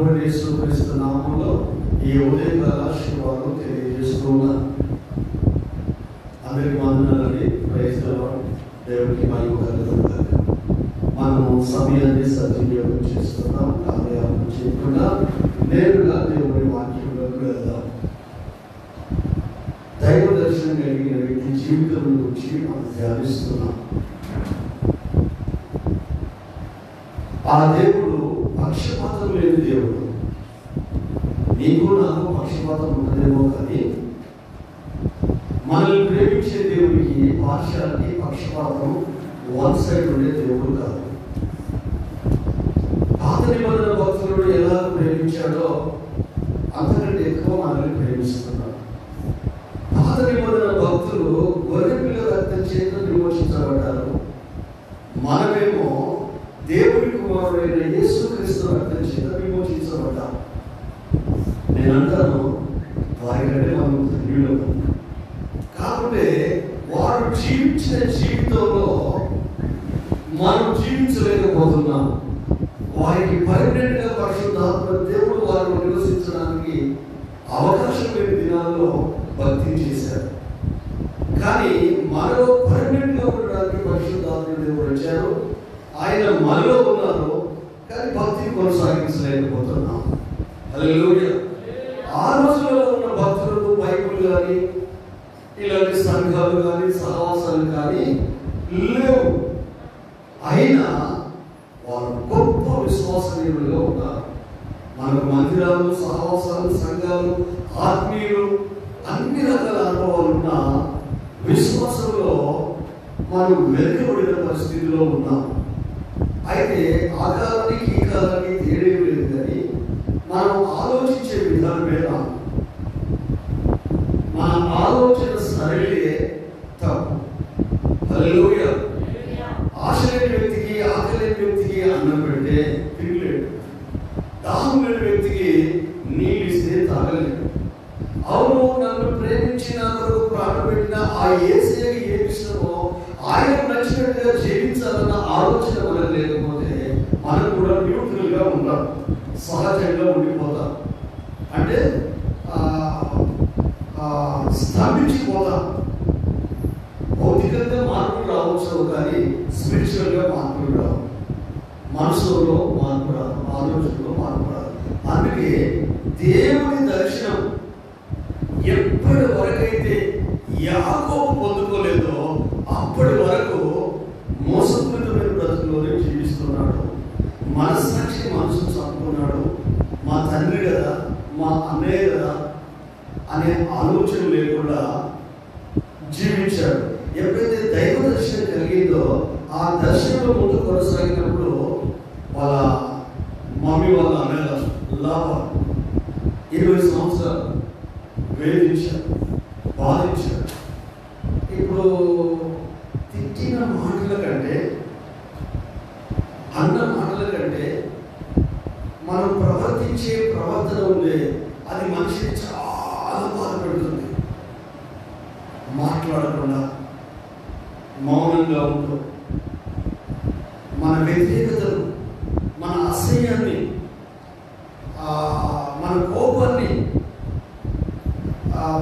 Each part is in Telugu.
ప్రభువైన యేసుక్రీస్తు నామములో ఈ ఉదయకాల శుభాలు తెలియజేస్తున్నాను. అందరికీ వందనాలండి. Praise the Lord. దేవునికి మహిమ కలుగుగాక. మనము సమయాన్ని సద్వినియోగం చేస్తున్నాం. కార్యాలను చేయకుండా నేరుగా దేవుని వాక్యంలోకి వెళ్దాం. దైవ దర్శనం కలిగిన వ్యక్తి జీవితం గురించి మనం ధ్యానిస్తున్నాం. ఆ దేవుడు పక్షపాతం లేని దేవుడు. నీకు నాకు పక్షపాతం ఉంటుందేమో కానీ మనల్ని ప్రేమించే దేవుడికి పార్షాలిటీ, పక్షపాతం వన్ సైడ్ ఉండే దేవుడు కాదు. పాత నిబంధన భక్తులు ఎలా ప్రేమించాడో అంతకంటే ఎక్కువ మనల్ని ప్రేమిస్తున్నాడు. పాత నిబంధన భక్తులు గొర్రెపిల్ల రక్తం చేత విమోచించబడ్డారు. మనమేమో దేవుడి కుమారుడైన యేసుక్రీస్తు రక్తం చేత విమోచించబడ్డాం. నేను అంటాను, వారికంటే మనం ధన్యులము. కాబట్టి వారు జీవించిన జీవితంలో మనం జీవించలేకపోతున్నాం. వారికి పర్మనెంట్గా పరిశుద్ధాత్మ దేవుడు వారు నివసించడానికి అవకాశం లేని దినాల్లో భక్తి చేశారు. కానీ మనలో పర్మనెంట్గా ఉండడానికి పరిశుద్ధాత్మ దేవుడు వచ్చారు. ఆయన మనలో ఉన్నారు, కానీ భక్తిని కొనసాగించలేకపోతున్నాం. హల్లెలూయా. ఆ రోజుల్లో ఉన్న భక్తులకు బైబిల్ కానీ ఇలాంటి సంఘాలు కానీ సహవాసాలు కానీ లేవు. అయినా వారు గొప్ప విశ్వాసనీయులుగా ఉన్నారు. మనకు మందిరాలు, సహవాసాలు, సంఘాలు, ఆత్మీయులు, అన్ని రకాల అనుభవాలు ఉన్న విశ్వాసంలో మనం వెనుకబడిన పరిస్థితిలో ఉన్నాం. అయితే ఆ కాలానికి ఈ కాలానికి తేడా లేదు, కానీ మనం ఆలోచించే విధానమే రాము. మన ఆలోచన సరైనదే తప్పు. హల్లెలూయా. ఆశ లేని వ్యక్తికి, ఆకలి లేని వ్యక్తికి అన్నం పెడితే తినలేడు. దాహం లేని వ్యక్తికి నీళ్ళు ఇస్తే తాగలేడు. అవును, నన్ను ప్రేమించి నా కొరకు ప్రాణం పెట్టిన ఆ యేసయ్యకి ఏమి ఇష్టమో ఆయనకు నచ్చినట్టుగా జీవించాలన్న ఆలోచన మనకు లేకపోతే మనం కూడా న్యూట్రల్గా ఉంటాం, సహజంగా ఉండిపోతాం. అంటే స్తంభించిపోతాం. భౌతికంగా మార్పులు రావచ్చు, కానీ స్పిరిచువల్గా మార్పులు రావు. మనసులో మార్పు రాదు, ఆలోచనలో మార్పు రాదు. అందుకే దేవుని దర్శనం ఎప్పటి వరకైతే యాకోబు పొందుకోలేదో అప్పటి వరకు మోసపూరితమైన బ్రతుకులోనే జీవిస్తున్నాడు. మనస్సాక్షి మనసును చంపుకున్నాడు. మా తండ్రి కదా, మా అన్నయ్య కదా అనే ఆలోచన లేకుండా జీవించాడు. ఎప్పుడైతే దైవ దర్శనం కలిగిందో ఆ దర్శనంలో ముందు కొనసాగినప్పుడు వాళ్ళ మమ్మీ వాళ్ళ అన్నయ్య లాభం 20 సంవత్సరాలు వేధించారు, బాధించారు. ఇప్పుడు తిట్టిన మాటల కంటే, అన్న మాటల కంటే మనం ప్రవర్తించే ప్రవర్తన ఉండే అది మనిషిని చాలా బాధ పెడుతుంది. మాట్లాడకుండా మౌనంగా ఉంటూ మన వ్యతిరేకతను, మన అసహ్యాన్ని, మన కోపాన్ని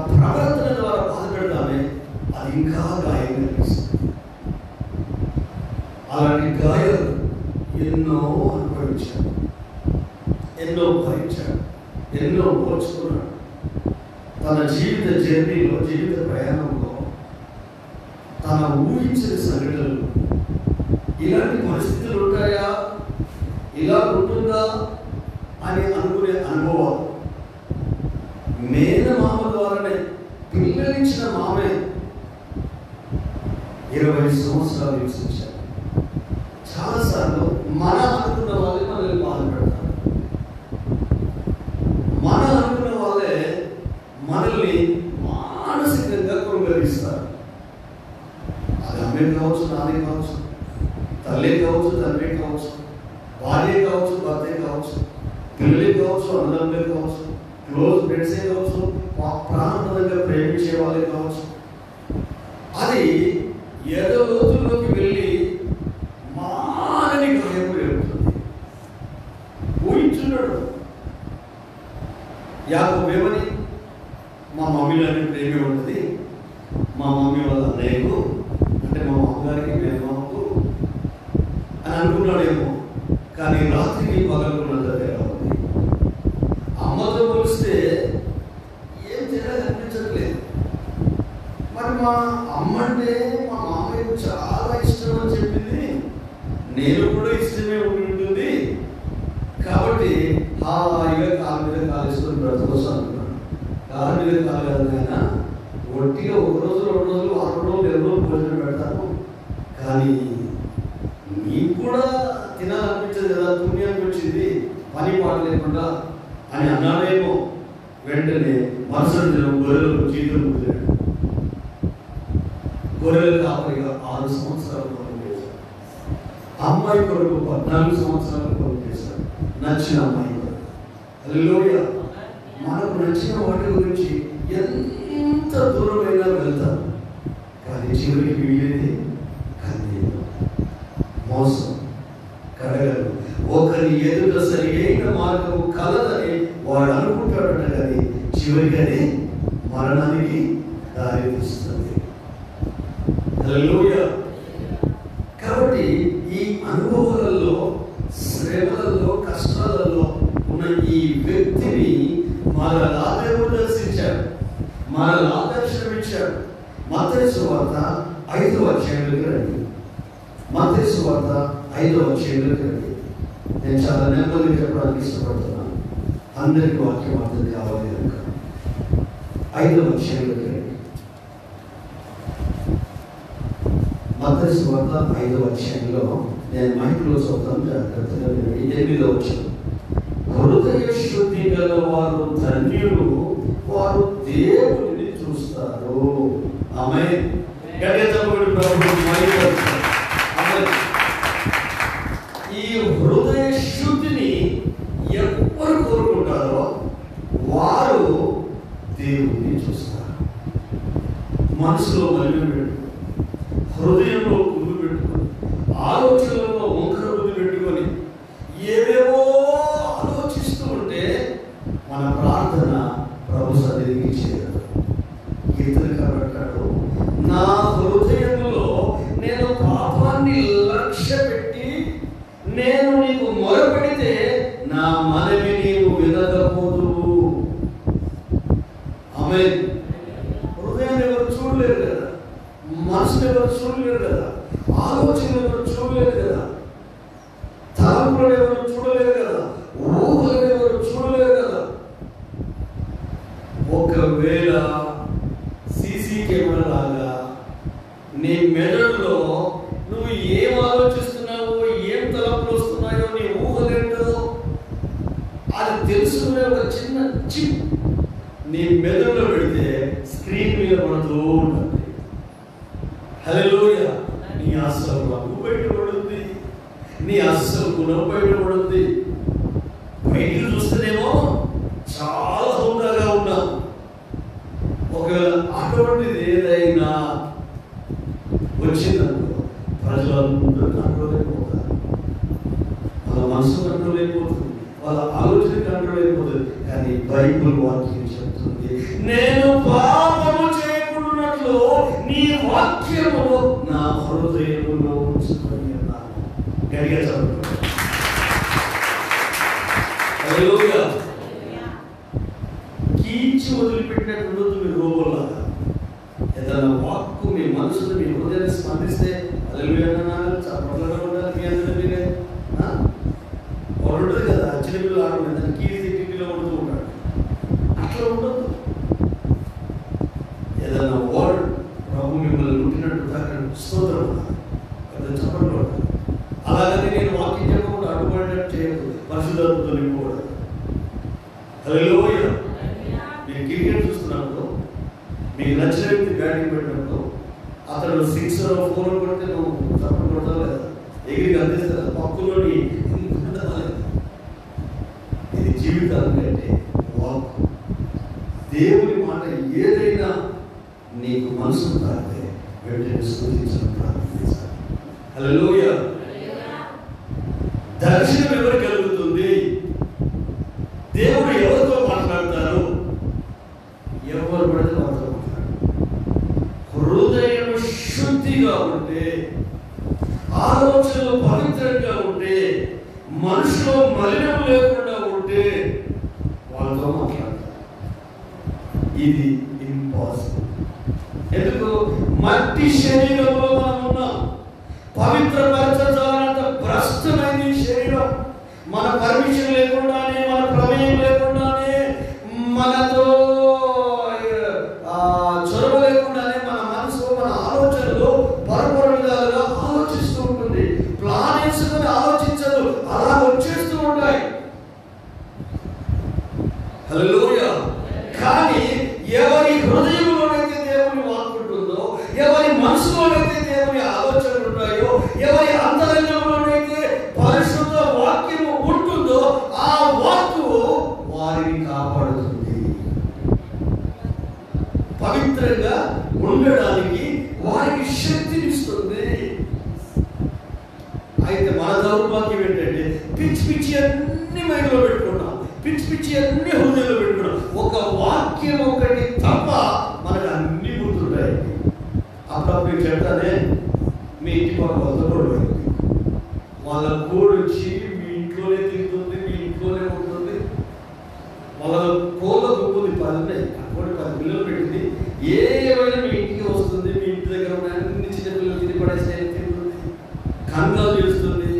ప్రవర్తన ద్వారా బాధపెడతామే, అది ఇంకా గాయం కలిగిస్తుంది. అలాంటి గాయాలు ఎన్నో అనుభవించాడు, ఎన్నో భరించాడు, ఎన్నో ఓర్చుకున్నాడు. తన జీవిత జర్నీలో, జీవిత ప్రయాణంలో తన ఊహించిన సంఘటనలు, ఇలాంటి పరిస్థితులు ఉంటాయా, ఇలా ఉంటుందా అని అనుకునే అనుభవాలు, మేనమామ ద్వారానే పిల్లలిచ్చిన మామే 20 సంవత్సరాలు నివసించారు. చాలాసార్లు మన అనుకున్న వాళ్ళే మనల్ని బాధ పెడతారు. మన అనుకున్న వాళ్ళే మనల్ని మానసికంగా కృంగరిస్తారు. అది అమ్మే కావచ్చు, నానే కావచ్చు, తల్లే కావచ్చు, తండ్రి కావచ్చు, భార్య కావచ్చు, భర్తే కావచ్చు, పిల్లలే కావచ్చు, అన్నదమ్ములే కావచ్చు, క్లోజ్ ఫ్రెండ్సే కావచ్చు, ప్రాణంగా ప్రేమించే వాళ్ళే కావచ్చు. అది ఏదో రోజుల్లోకి వెళ్ళి మానని గాయం పెరుగుతుంది. ఊహించున్నాడు, యాకోబు ఏమని, మా మమ్మీలోని ప్రేమే ఉంటుంది, మా మమ్మీ వాళ్ళ అన్నయ్యకు అంటే మా మామగారికి మేనమామకు అని అనుకున్నాడేమో. కానీ రాత్రికి పగలుకున్నది అదే ఉంది. అమ్మతో పోలిస్తే ఏం తేడా కనిపించట్లేదు. మరి మా అమ్మ అంటే మా మామయ్యకు చాలా ఇష్టం అని చెప్పింది, నేను కూడా ఇష్టమే ఉంటుంది కాబట్టి హాయిగా కాలు మీద కాలేసుకొని బ్రతకొచ్చు అనుకున్నాను. కాలు మీద కాలు కాదు, ఒట్టిగా ఒక రోజు 2 రోజులు 6 రోజులు 2 రోజులు భోజనం పెడతాను, కానీ నీకు కూడా తినాలనిపించదు కదా, పుణ్యానికి వచ్చింది పని పాట లేకుండా అని అన్నాడేమో. వెంటనే మరుసటి దినం గొర్రెలకు జీతం కుదిరాడు. గొర్రెల కాపరిగా 6 సంవత్సరాలు పనులు చేశాడు. అమ్మాయి కొరకు 14 సంవత్సరాలు పనులు చేశాడు. నచ్చిన అమ్మాయి కొరకు. హల్లెలూయా. మనకు నచ్చిన వాటి గురించి ఎంత దూరమైనా వెళ్తాం, కానీ చివరికి వీలేది కన్నీరు, మోసం, కడగలు. ఒకరి ఎదుట సరి అయిన మార్గము కలదని వాడు అనుకుంటాడట, కానీ చివరికి అది మరణానికి దారి తీస్తుంది. హల్లెలూయా. కాబట్టి ఈ అనుభవాలలో, శ్రమలలో, కష్టాలలో ఉన్న ఈ వ్యక్తిని మరలా దేవుడు దర్శించాడు, మరలా దర్శనమిచ్చాడు. మత్తయి సువార్త 5వ అధ్యాయంలోకి రండి. మత్తయి సువార్త 5వ అధ్యాయంలోకి రండి. నేను చాలా నెమ్మదిగా చెప్పడానికి ఇష్టపడుతున్నాను, అందరికీ వాక్యం అర్థం కావాలి కనుక. 5వ అధ్యాయంలోకి రండి. మత్తయి సువార్త 5వ అధ్యాయంలో నేను మైక్లో చదువుతాను, జాగ్రత్తగా 8వ వచనం. హృదయ శుద్ధి గల వారు ధన్యులు, వారు దేవుడిని చూస్తారు. ఆమేన్. ఈ హృదయ శుద్ధిని ఎవరు కోరుకుంటారో వారు దేవుడిని చూస్తారు. మనసులో మలినం పెట్టుకుని, హృదయంలో కుళ్ళు పెట్టుకుని, ఆలోచనలో వంకర బుద్ధి పెట్టుకొని ఏవేవో ఆలోచిస్తూ ఉంటే మన ప్రార్థన ప్రభు సన్నిధికి చేరదు. కీర్తనకారుడు అంటాడు, నా హృదయంలో నేను పాపాన్ని లక్ష్య పెట్టి నేను నీకు మొరపెడితే నా మనవి నీవు వినకపోదువు. ఆమేన్. హృదయాన్ని ఎవరు చూడలేరు కదా, మనసుని ఎవరు చూడలేరు కదా, ఆలోచనలు ఎవరు చూడలేరు కదా, తలంపులను ఎవరు చూడలేరు కదా, ఊహలను ఎవరు చూడలేరు కదా. ఒకవేళ సీసీ కెమెరా లాగా నీ మెదడులో నువ్వు ఏం ఆలోచిస్తున్నావో, ఏం తలంపులు వస్తున్నాయో, నీ ఊహలేంటో అది తెలుసుకునే ఒక చిన్న చిప్ నీ మెదడులో పెడితే స్క్రీన్ మీద పడుతూ ఉంటుంది. హల్లెలూయా. నీ అస్సలు రంగు బయటపడుతుంది, నీ అస్సలు గుణం బయటపడుతుంది. బయటికి చూస్తేనేమో చాలా హుందాగా ఉన్నాం. ఒకవేళ అటువంటిది ఏదైనా వచ్చిందనుకో ప్రజలందరూ కంట్రోల్ అయిపోతారు, వాళ్ళ మనసు కంట్రోల్ అయిపోతుంది, వాళ్ళ ఆలోచన కంట్రోల్ అయిపోతుంది. కానీ బైబిల్ వాక్యం చెప్తుంది, నేను పాపము చేయకుండానట్లు నీ వాక్యమును నా హృదయములో ఉంచుకొని ఉన్నాను. గట్టిగా చదువుకోండి. హల్లెలూయా. కీచి వదిలిపెట్టినట్టు ఉండదు మీ రోగుల్లాగా. ఏదైనా వాక్కు మీ మనసును, మీ హృదయాన్ని స్పందిస్తే హల్లెలూయా అన్నారు, చప్పట్లు కొట్టాలి. మీ అందరూ మీరే ఉంటుంది కదా, చిన్నపిల్లలు ఆడుకునే దాన్ని కీర్తి టీవీలో కొడుతూ ఉంటాడు. అట్లా ఉండదు. ఏదైనా వర్డ్ ప్రభు మిమ్మల్ని పుట్టినట్టు తాకినట్టు స్తోత్రం అక్కడ చప్పట్లు కొట్టాలి. అలాగని నేను వాక్యం చెప్పకుండా అడ్డుపడినట్టు చేయదు, పరిశుద్ధాత్మతో నింపకూడదు. హల్లెలూయా. మీరు క్రికెట్ చూస్తున్నప్పుడు మీకు నచ్చిన వ్యక్తి బ్యాటింగ్ పెట్టినప్పుడు అతడు 6 or 4 కొడితే నువ్వు చప్పట్లు కొడతావు లేదా, ఎగిరికి అందిస్తా పక్కులోని. ఇది జీవితాన్ని అంటే వాక్. దేవుని మాట ఏదైనా నీకు మనసును తాకితే వెంటనే స్తుతించడం ప్రారంభించాలి. హల్లెలూయా. దర్శనం ఎవరు కలుగుతుంది? దేవుడు ఎవరితో మాట్లాడతారు? ఇది ఇంపాసిబుల్. ఎందుకు? మట్టి శరీరంలో మనం ఉన్నాం. పవిత్రపరచాలంత భ్రష్టమైన ఈ శరీరం మన పర్మిషన్ లేకుండానే, మన ప్రమేయం లేకుండానే, మనతో చొరవ లేకుండానే మన మనసు, మన ఆలోచనలు పరపర విధాలుగా ఆలోచిస్తూ ఉంటుంది. ప్లాన్ వేసుకుని ఆలోచించదు, అలా వచ్చేస్తూ ఉంటాయి. హల్లెలూయా. కానీ ఎవరి హృదయంలోనైతే దేవుని వాక్కుంటుందో, ఎవరి మనసులోనైతే దేవుని ఆలోచనలు ఉంటాయో, ఎవరి అంతరంగంలోనైతే పరిశుద్ధ వాక్యము ఉంటుందో, ఆ వాక్కు వారిని కాపాడుతుంది. పవిత్రంగా ఉండడానికి వారికి శక్తినిస్తుంది. అయితే మన దౌర్భాగ్యం ఏంటంటే పిచ్చి పిచ్చి అన్ని మైండ్లో పెట్టుకున్నాం, పిచ్చి పిచ్చి అన్ని హృదయంలో పెట్టుకున్నాం. ఒక వాక్యం ఒకటి తప్ప మనకు అన్ని గుర్తుంటాయి. అప్పుడప్పుడు చెప్తానే, మీ ఇంటి పక్క వద్దకూడదు, వాళ్ళ కోడి వచ్చి మీ ఇంట్లోనే తింటుంది, మీ ఇంట్లోనే ఉంటుంది. వాళ్ళ కోళ్ళ గుంపుంది 10 కోడి 10 పిల్లలు పెట్టింది. ఏమైనా మీ ఇంటికి వస్తుంది, మీ ఇంటి దగ్గర ఉన్న అన్ని చిన్న పిల్లలు తిని పడేసి తింటుంది, కన్నులు చేస్తుంది.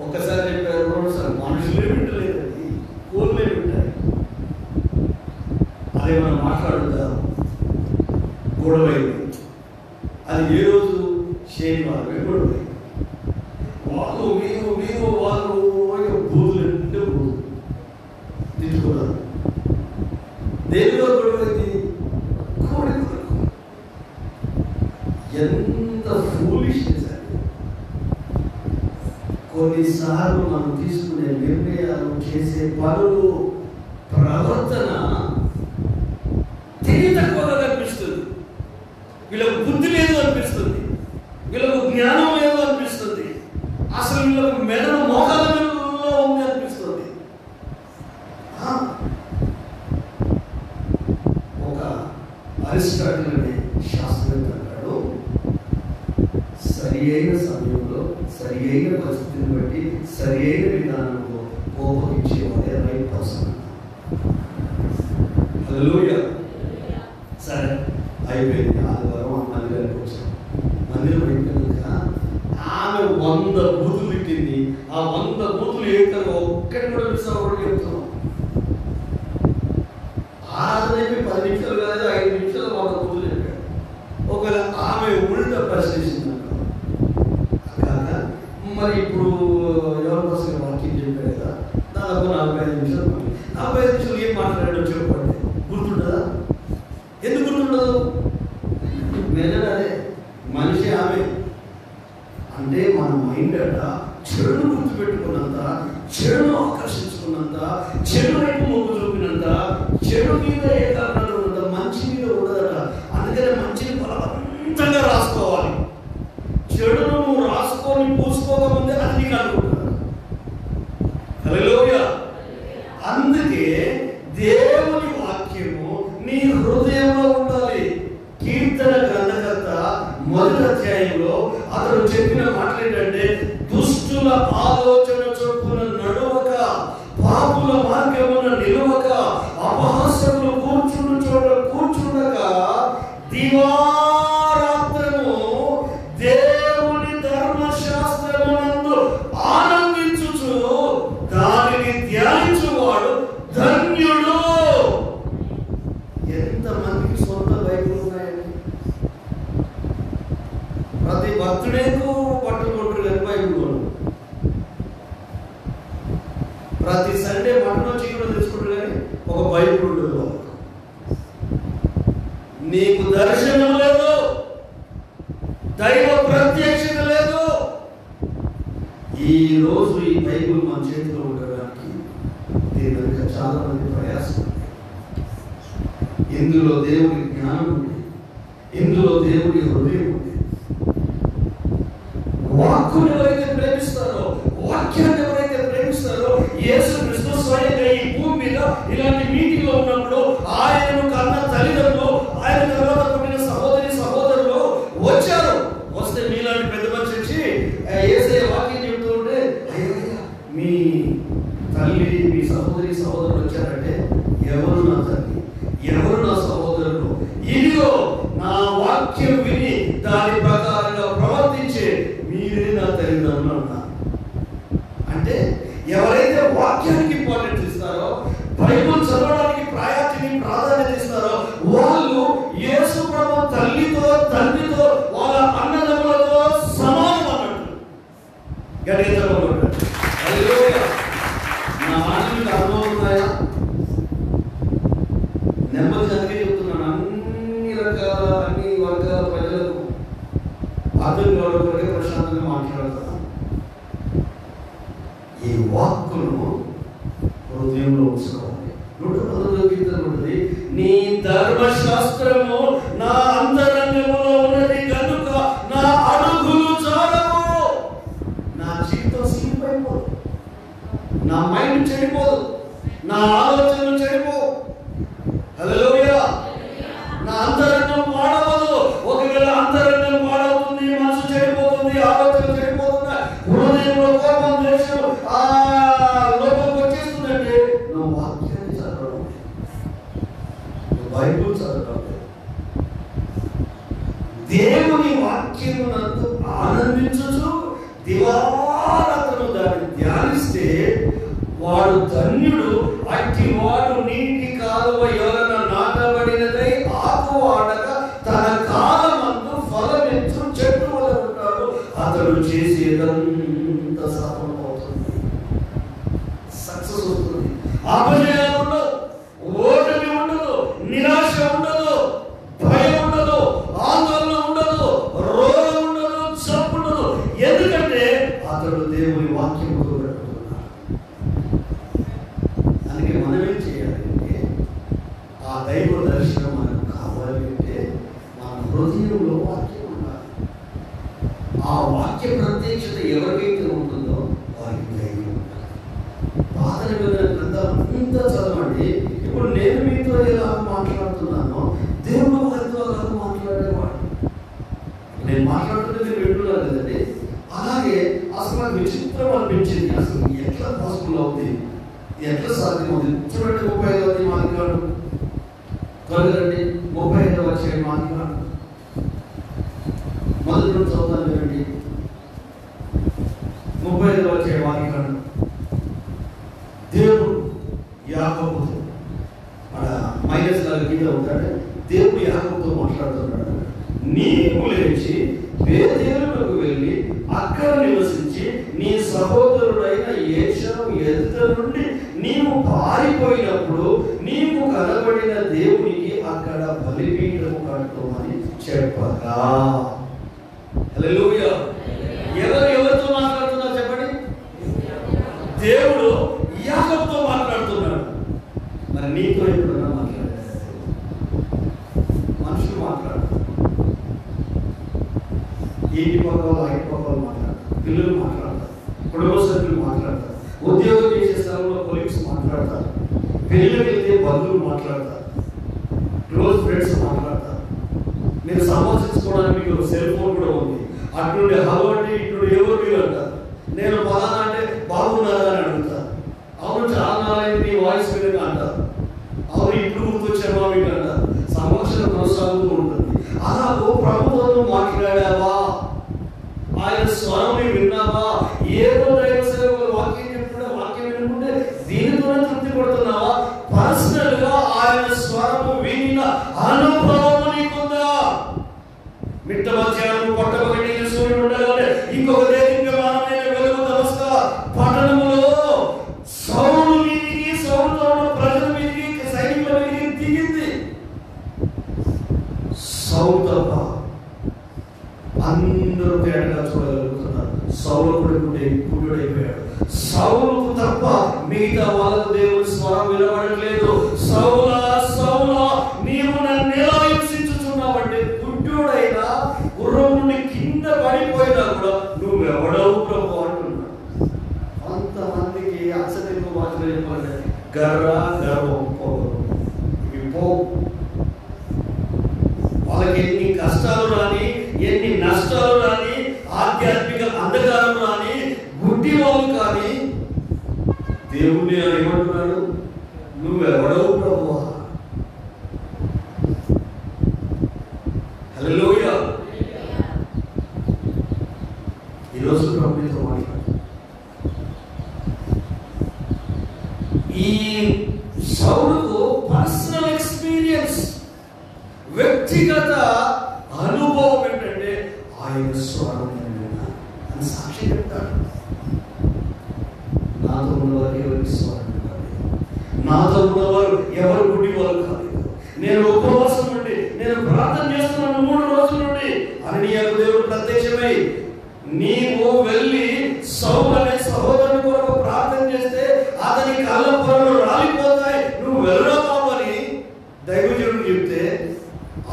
ఒక్కసారి చెప్పారు, రెండుసార్లు మనుషులే వింటలేదండి, కోళ్ళే వింటాయి. అదే మనం మాట్లాడుతాం, గొడవైంది. అది ఏ రోజు? శనివారం గొడవైంది. వాళ్ళు మేము వాళ్ళు బూతులు అంటే బూతులు తిట్టుకున్నారు. దేనిలో గొడవైంది? కోడి కొరకు. ఎంత ఫూలిష్నెస్ అది! కొన్నిసార్లు మనం తీసుకునే నిర్ణయాలు, చేసే పనులు, ప్రవర్తన తెలివి తక్కువగా కనిపిస్తుంది. వీళ్ళకు బుద్ధి లేదు అనిపిస్తుంది, వీళ్ళకు జ్ఞానం లేదు అనిపిస్తుంది, అసలు వీళ్ళకు మెదడు మోకాలలో ఉంది అనిపిస్తుంది. ఒక అరిస్టాటిల్ అనే శాస్త్రవేత్త అన్నాడు, సరి అయిన సమయంలో, సరి అయిన పరిస్థితిని బట్టి, సరి అయిన విధానంలో కోపగించేవాడే రైట్ పర్సన్. హల్లెలూయా. సరే, అయిపోయింది. ఆదివారం మందిరానికి వచ్చాం. మందిరం అయిపోయాక ఆమె 100 బూతులు తిట్టింది. ఆ 100 బూతులు ఏకగా ఒక్కటి కూడా మిస్ అవ్వకూడదు చెప్తున్నాం. ఆదివారం 10 నిమిషాలు కాదు, 5 నిమిషాలు 100 బూతులు చెప్పాడు. ఒకవేళ ఆమె ఉల్టా ప్రశ్నించింది కాక, మరి ఇప్పుడు ఎవరి కోసం వాక్యం చెప్పారు కదా, దాదాపు 45 నిమిషాలు. 45 నిమిషాలు ఏం మాట్లాడాడో చెప్పండి, గుర్తుంటుందా? ఎందుకు గుర్తుండదు? మెదడు అదే, మనిషి ఆమె. అంటే మన మైండ్ అట చెడును గుర్తుపెట్టుకున్నంత, చెడును ఆకర్షించుకున్నంత, చెడు వైపు మొగ్గు చూపినంత, చెడు మీద ఏకాగ్రత ఉన్నంత మంచి మీద ఉండదట. అందుకనే మంచిని బలవంతంగా రాసుకోవాలి. చెడును నువ్వు రాసుకొని పూసుకోకముందే అది నీకు అనుకుంటున్నాను. హల్లెలూయా. అందుకే దేవుని వాక్యము నీ హృదయంలో ఉండాలి. కీర్తన గ్రంథకర్త 1వ అధ్యాయంలో అతడు చెప్పిన మాటలు ఏంటంటే, దుష్టుల ఆలోచన చొప్పున నడవక, పాపుల మార్గమున నిలవక, అపహాస్యములు కూర్చుండు చోట కూర్చుండక, దివారాత్రము దేవుని ధర్మశాస్త్రమునందు ఆనందించుచు దానిని ధ్యానించువాడు ధన్యుడు. ఎంతమందికి సొంత బైబిల్ ఉన్నాయండి? ప్రతి బర్త్డేకు పట్టుకుంటారు కానీ బైబిల్ కొను. ప్రతి సండే మటన్ చికెన్ తీసుకుంటారు కానీ ఒక బైబిల్ ఉండదు. నీకు దర్శనం లేదు, దైవ ప్రత్యక్షత లేదు. ఈ రోజు ఈ బైబిల్ మన చేతిలో ఉండడానికి దీని వెనుక చాలా మంది ప్రయాసం. ఇందులో దేవుని జ్ఞానం ఉంది, ఇందులో దేవుని హృదయం ఉంది. వాక్కుని ఎవరైతే ప్రేమిస్తారో, వాక్యాన్ని ఎవరైతే ప్రేమిస్తారో, యేసుక్రీస్తు స్వయంగా ఈ భూమి మీద ఇలాంటి మీటింగ్ లో ఉన్నప్పుడు ఆయనను కన్న తల్లిదండ్రులు, ఆయన తర్వాత పుట్టిన సహోదరి సహోదరులు వచ్చారు. వస్తే మీలాంటి పెద్ద మనిషి వచ్చి యేసయ్య వాక్యం చెబుతూ ఉంటే, అయ్యా మీ తల్లి, మీ సహోదరి సహోదరులు వచ్చారంటే, ఎవరు నా తల్లి, ఎవరు నా సహోదరు, నెమ్మది అందుకే చెప్తున్నాను, అన్ని వర్గాల ప్రజలకు అర్థం కావడం వరకే ప్రశాంతంగా మాట్లాడుతున్నాను. ఈ వాక్కును హృదయంలో ఉంచుకోవాలి. 110వ కీర్తన ఉంటుంది, నీ ధర్మశాస్త్రము నా అంతరంగములో ఉన్నది కనుక నా అడుగులు చాలవు. నా జీవితం స్లిప్ అయిపోదు, నా మైండ్ చెడిపోదు, నా ఆలోచనలు చెడిపోవు. హల్లెలూయా. నా అంతరంగం పాడవదు. ఒకవేళ అంతరంగం పాడవుతుంది, మనసు చెడిపోతుంది, ఆలోచన చెడిపోతుంది, హృదయంలో కోపం, ద్వేషం లోపం వచ్చేస్తుందంటే నువ్వు వాక్యాన్ని చదవడం, బైబుల్ చదవడం, దేవుని వాక్యం నందు ఆనందించు దివారాత్రము దాన్ని ధ్యానిస్తే వాడు ధన్యుడు. అట్టి వాడు నీటి కాలువ ఎవరన నాటబడినదై ఆకు వాడక తన కాలమందు ఫలమిచ్చు చెట్టు వలె ఉంటాడు. అతడు చేసేదంతా సఫలమవుతుంది, సక్సెస్ అవుతుంది. అపజయాలు ఉండదు, ఓటమి ఉండదు, నిరాశ ఉండదు, భయం ఉండదు, ఆందోళన ఉండదు, రోగం ఉండదు, జబ్బు ఉండదు. ఎందుకంటే అతడు దేవుని వాక్యం మనమేం చేయాలంటే ఆ దైవ దర్శనం మనకు కావాలి అంటే మన హృదయంలో వాక్యం ఉండాలి. ఆ వాక్య ప్రత్యక్షత ఎవరికైతే ఉంటుందో వారికి ధైర్యం ఉండాలి. పాత నిబంధన గ్రంథాలు అంతా చదవండి. ఇప్పుడు నేను మీతో ఎలా మాట్లాడుతున్నానో దేవుడు వారితో అలా మాట్లాడేవాడు. నేను మాట్లాడుతుంటే మీరు వింటున్నారు కదండి. అలాగే అసలు నాకు విచిత్రం అనిపించింది, అసలు ఎట్లా పాసిబుల్ అవుతుంది, ఎట్లా సాధ్యమవుతుంది. చూడండి 35వ మాదికాడు, త్వరగండి 35వ అధ్యాయం మాదికాడు మొదటి నుంచి చదువుతాను వినండి. 35వ అధ్యాయం మాదికాడు. దేవుడు యాకోబుతో మైనస్ లాగా కింద ఉంటాడు. దేవుడు యాకోబుతో మాట్లాడుతున్నాడు, నీవు లేచి బేతేలుకు వెళ్ళి అక్కడ నివసించి నీ సహోదరుడైన ఏశావు ఎదుట నుండి నీవు పారిపోయినప్పుడు నీవు కనబడిన దేవునికి అక్కడ బలిపీఠము కట్టుకోమని చెప్పగా. హల్లెలూయా. ఎవరితో మాట్లాడుతున్నారు చెప్పండి? దేవుడు యాకోబుతో మాట్లాడుతున్నాడు. మరి నీతో ఎప్పుడన్నా మాట్లాడారు? మనుషులు మాట్లాడతారు, ఇంటి పక్కలు ఐటి పక్కలు మాట్లాడతారు, పిల్లలు మాట్లాడతారు, కుటుంబ సభ్యులు మాట్లాడతారు, ఉద్యోగం చేసే స్థలంలో కొలీగ్స్ మాట్లాడతారు, పెళ్ళికి వెళ్తే బంధువులు మాట్లాడతారు, క్లోజ్ ఫ్రెండ్స్ మాట్లాడతారు. మీరు సంభాషించుకోవడానికి మీకు సెల్ ఫోన్ కూడా ఉంది. అటువంటి హలో అంటే ఇటువంటి ఎవరు మీరు అంటారు. నేను పలానా అంటే బాగున్నారా అని అడుగుతారు. అవును చాలా నాలైంది నీ వాయిస్ వినగా అంటారు. అవును ఇప్పుడు గుర్తొచ్చామా మీకు అంటారు. సంభాషణ కొనసాగుతూ ఉంటుంది. అలాగో ప్రభుత్వం మాట్లాడావా, ఆయన స్వరం విన్నావా, ఏదో దైవ సేవకులు వాక్యం చెప్తున్నా వాక్యం వినుకుంటే దీనితోనే తృప్తి పడుతున్నావా? పర్సనల్ గా ఆయన స్వరము విన్న అనుభవం నీకుందా? మిట్ట మధ్యాహ్నం పట్టబడి సూర్యుడు ఉండగానే ఇంకొక దేశమైన వెలుగు వ్యవస్థ పట్టణములో సౌలు మీదికి, సౌలుతో ఉన్న ప్రజల మీదికి, సైనికుల మీదికి దిగింది. సౌలు తప్ప అందరూ తేటగా చూడగలుగుతున్నారు. సౌలు పుట్టుడైపోయాడు. సౌలుకు తప్ప మిగతా వాళ్ళకు దేవుని స్వరం వినబడట్లేదు. సౌలా సౌలా నీవు నన్ను ఎలా హింసించుచున్నావంటే, పుట్టుడైనా గుర్రం నుండి కింద పడిపోయినా కూడా నువ్వెవడవు ప్రభు అంటున్నాడు. అంతమందికి అసలు మాత్రం చెప్పాలి, గర్వం పో. వాళ్ళకి ఎన్ని కష్టాలు రాని, ఎన్ని నష్టాలు రాని, ఆధ్యాత్మిక అంధకారం రాని, గుడ్డి వాళ్ళు కానీ దేవుణ్ణి ఏమంటున్నాడు, నువ్వెవడవు ప్రభువా. హల్లెలూయా. ఈరోజు ప్రభుతో మాట్లాడు. ఈ సౌలుకు పర్సనల్ ఎక్స్పీరియన్స్, వ్యక్తిగత అనుభవం ఏంటంటే ఆయన స్వరం అని సాక్షి చెప్తాడు. నాతో ఉన్నవారు ఎవరికి స్వరం కాదు, నాతో ఉన్నవారు ఎవరు గుడ్డి వాళ్ళు కాదు,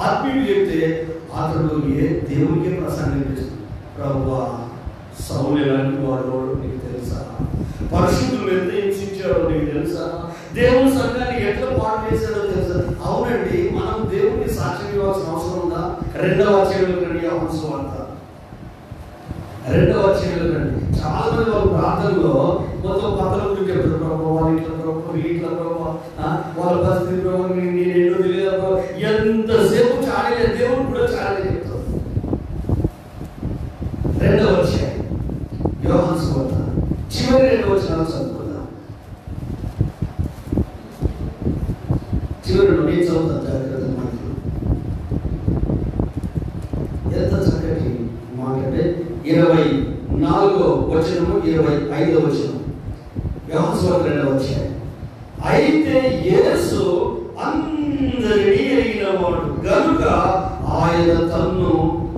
ఆత్మీయుడు చెప్తే అతడు దేవునికే ప్రసంగం చేస్తుంది. ప్రభువా, సౌలు ఎలాంటి వాడు నీకు తెలుసా? పరిశుద్ధులు ఎంత హింసించాడో నీకు తెలుసా? దేవుని సంఘాన్ని ఎట్లా పాడు చేశాడో తెలుసా? అవునండి, మనం దేవుడిని సాక్ష్యం ఇవ్వాల్సిన అవసరం ఉందా? 2వ అధ్యాయంలో రండి, యోహాను సువార్త 2వ అధ్యాయంలో రండి. చాలా మంది వాళ్ళ ప్రార్థనలో మొత్తం పక్కల గురించి చెప్తారు. ప్రభావ వాళ్ళ ఇట్లా, ప్రభావ ఇట్లా, ప్రభావ వాళ్ళ పరిస్థితి, ప్రభావ నేను ఎన్నో తెలియదు, ఎంతసేపు చాలే, దేవుడు కూడా చాలే చెప్తారు. 2వ అధ్యాయం యోహాను సువార్త చివరి 2 వచనాలు చదువుకుందాం. చివరిలో నేను చదువుతాను జాగ్రత్త మాటలు. ఎంత చక్కటి మాట అంటే 24వ వచనము 25వ వచనం యోహాను సువార్త 2వ అధ్యాయం. అయితే యేసు అందరినీ ఎరిగినవాడు గనుక ఆయన తన్ను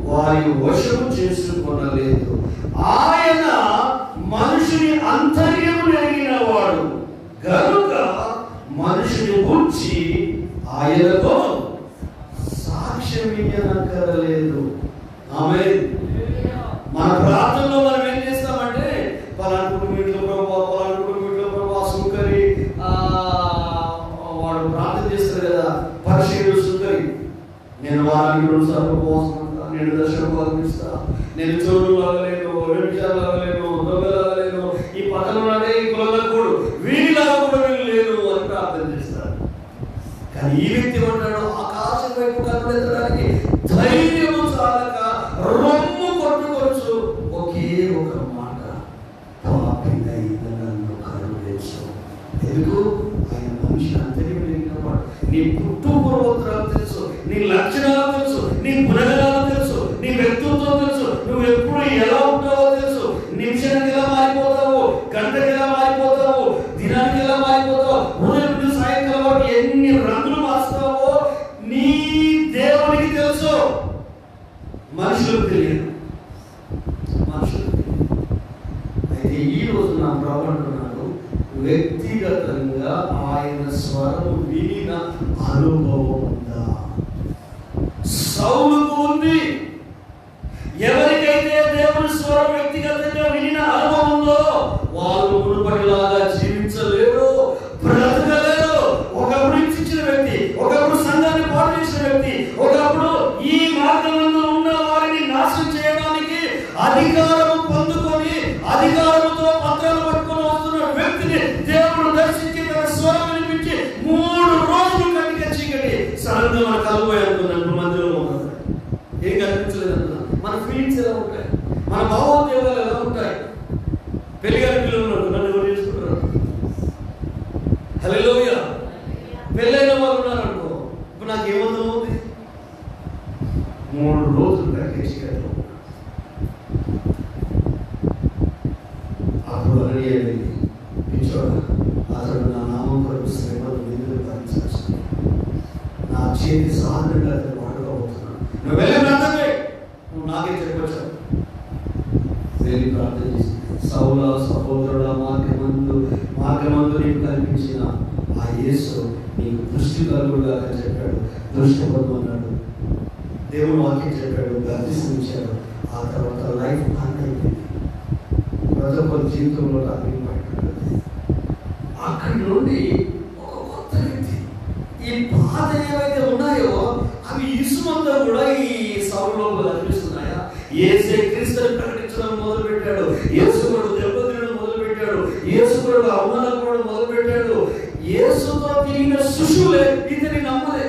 వారి వశము చేసుకొనలేదు. ఆయన మనుషుని అంతర్యము ఎరిగినవాడు గనుక మనుషుని గురించి ఆయనతో సాక్ష్యం ఇయ్యనక్కరలేదు. ఆమేన్. మన ప్రార్థనలో మనం ఏం చేస్తామంటే, పలానా కుటుంబీట్లో ప్రభావ, పలానా కుటుంబీట్లో ప్రభావ సుంకరి వాడు ప్రార్థన చేస్తారు కదా, పరిశీలు సుంకరి, నేను వారానికి 2 సార్లు ఉపవాసం ఉంటా, నేను దర్శనం పాల్గొనిస్తా, నేను చోరు లాగలేను, వ్యభిచారం లాగలేను, దొంగలాగలేను, ఈ పక్కన ఈ కులగూడు వీడిలాగా కూడా వీళ్ళు లేను అని ప్రార్థన చేస్తారు. కానీ ఈ వ్యక్తి ఉంటాడు, ఆకాశం వైపు కనుడెత్తడానికి ధైర్యము చాలక రొమ్ము కొట్టుకోవచ్చు ఒకే ఒక మాట, పాపిగా నన్ను కరుణించు. ఎందుకు? ఆయన మనిషి అంతర్యం లేనివాడు. నీ పుట్టు పూర్వోత్తరాలు తెలుసు, నీ లక్షణాలు తెలుసు, నీ గుణగణాలు తెలుసు, నీ వ్యక్తిత్వం తెలుసు, నువ్వు ఎప్పుడు ఎలా ఉంటావో తెలుసు, నిమిషానికి ఎలా మారిపోతావు, గంటకి ఎలా మారిపోతావు, దినానికి ఎలా మారిపోతావు, ఉదయం నుండి సాయంకాలం వరకు ఎన్ని రంగులు మార్చుతావో నీ దేవునికి తెలుసు. మనుషులకు తెలియదు, మనుషులకు తెలియదు. అయితే ఈ రోజు నా ప్రభు అంటున్నాడు, వ్యక్తిగతంగా ఆయన స్వరం వినిన అనుభవం ఉందా? సౌలుకు ఉంది. ఎవరికైతే దేవుని స్వరం వ్యక్తిగతంగా వినిన అనుభవం ఉందో వాళ్ళు మునుపటిలాగా జీవించలేరు, బ్రతకలేరు. ఒకప్పుడు ఇచ్చిన వ్యక్తి, ఒకప్పుడు సంఘాన్ని పాడు చేసిన వ్యక్తి, ఒకప్పుడు ఈ మార్గంలో ఉన్న వారిని నాశనం చేయడానికి అధికారం పొందుకొని అధికారంతో పత్రాలు పట్టుకొని వస్తున్న వ్యక్తిని దేవుడు దర్శించి తన స్వరం వినిపించి 3 రోజులు కంటిగా చీకటి సడన్గా మన కలుపోయి అనుకున్నాను మందిలో ఉన్నాడు. ఏం కనిపించలేదు అనుకున్నాను. మన ఫీలింగ్స్ ఎలా ఉంటాయి, మన భావోద్వేగాలు ఎలా ఉంటాయి? పెళ్లిగారి పిల్లలు నన్ను ఎవరు చేసుకుంటున్నారు? హల్లెలూయా. పెళ్ళైన వాళ్ళు ఉన్నారు అనుకో, ఇప్పుడు నాకు ఏమర్థం అవుతుంది? 3 రోజులు కంటిగా చీకటి. అప్పుడు అనేది పిచ్చోడా, అతడు నా నామం కొరకు శ్రమలు నిధులు భరించాల్సి, నా చేతి సాధనగా అతను వాడుకోబోతున్నాను. నువ్వు వెళ్ళి ప్రార్థన, నువ్వు నాకే చెప్పొచ్చావు. వెళ్ళి ప్రార్థన చేసి, సౌల సహోదరుడ, మార్గమందు నీకు కనిపించిన ఆ యేసు నీకు దృష్టి కలుగుడుగా చెప్పాడు. దృష్టి పొందమన్నాడు, దేవుడు వాక్యం చెప్పాడు, దర్శించాడు. ఆ తర్వాత లైఫ్ అన్ అయిపోయింది. ప్రతి ఒక్క జీవితంలో టర్నింగ్ పాయింట్ ఉంటుంది. అక్కడి నుండి ఒక కొత్త వ్యక్తి. ఈ బాధ ఏవైతే ఉన్నాయో అవి ఇసుమంతా కూడా ఈ సౌలులో కనిపిస్తున్నాయా? యేసే క్రీస్తుని ప్రకటించడం మొదలు పెట్టాడు, యేసుకుడు దెబ్బతినడం మొదలు పెట్టాడు, యేసుకుడు అవమానపడడం మొదలు పెట్టాడు. యేసుతో తిరిగిన శిశువులే ఇతని నమ్మలే.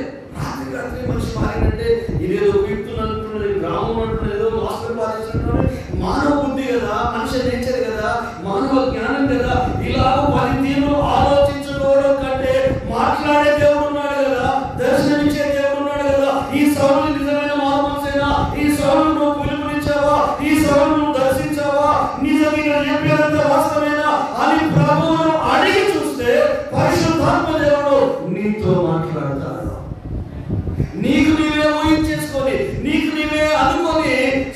రాత్రి మనిషి మారినంటే ఇదేదో వీపుతున్నట్టున్నది, గ్రామం అంటున్నది, ఏదో మాస్టర్ పాలించినట్టు మానవ బుద్ధి కదా, మనిషి నేచర్ కదా, మానవ జ్ఞానం కదా. ఇలా 10 తీరు ఆలోచించుకోవడం కంటే మాట్లాడే దేవుడు ఉన్నాడు కదా, దర్శనమిచ్చే దేవుడు ఉన్నాడు కదా. ఈ సౌలు నిజమైన మార్పుసేనా? ఈ సౌలు నువ్వు పిలుపునిచ్చావా? ఈ సౌలు నువ్వు దర్శించావా? నిజంగా చెప్పేదంతా వాస్తవేనా అని ప్రభువును అడిగి చూస్తే పరిశుద్ధాత్మ దేవుడు నీతో మాట్లాడతాడు. నీకు నీవే ఊహించేసుకొని, నీకు నీవే అనుకొని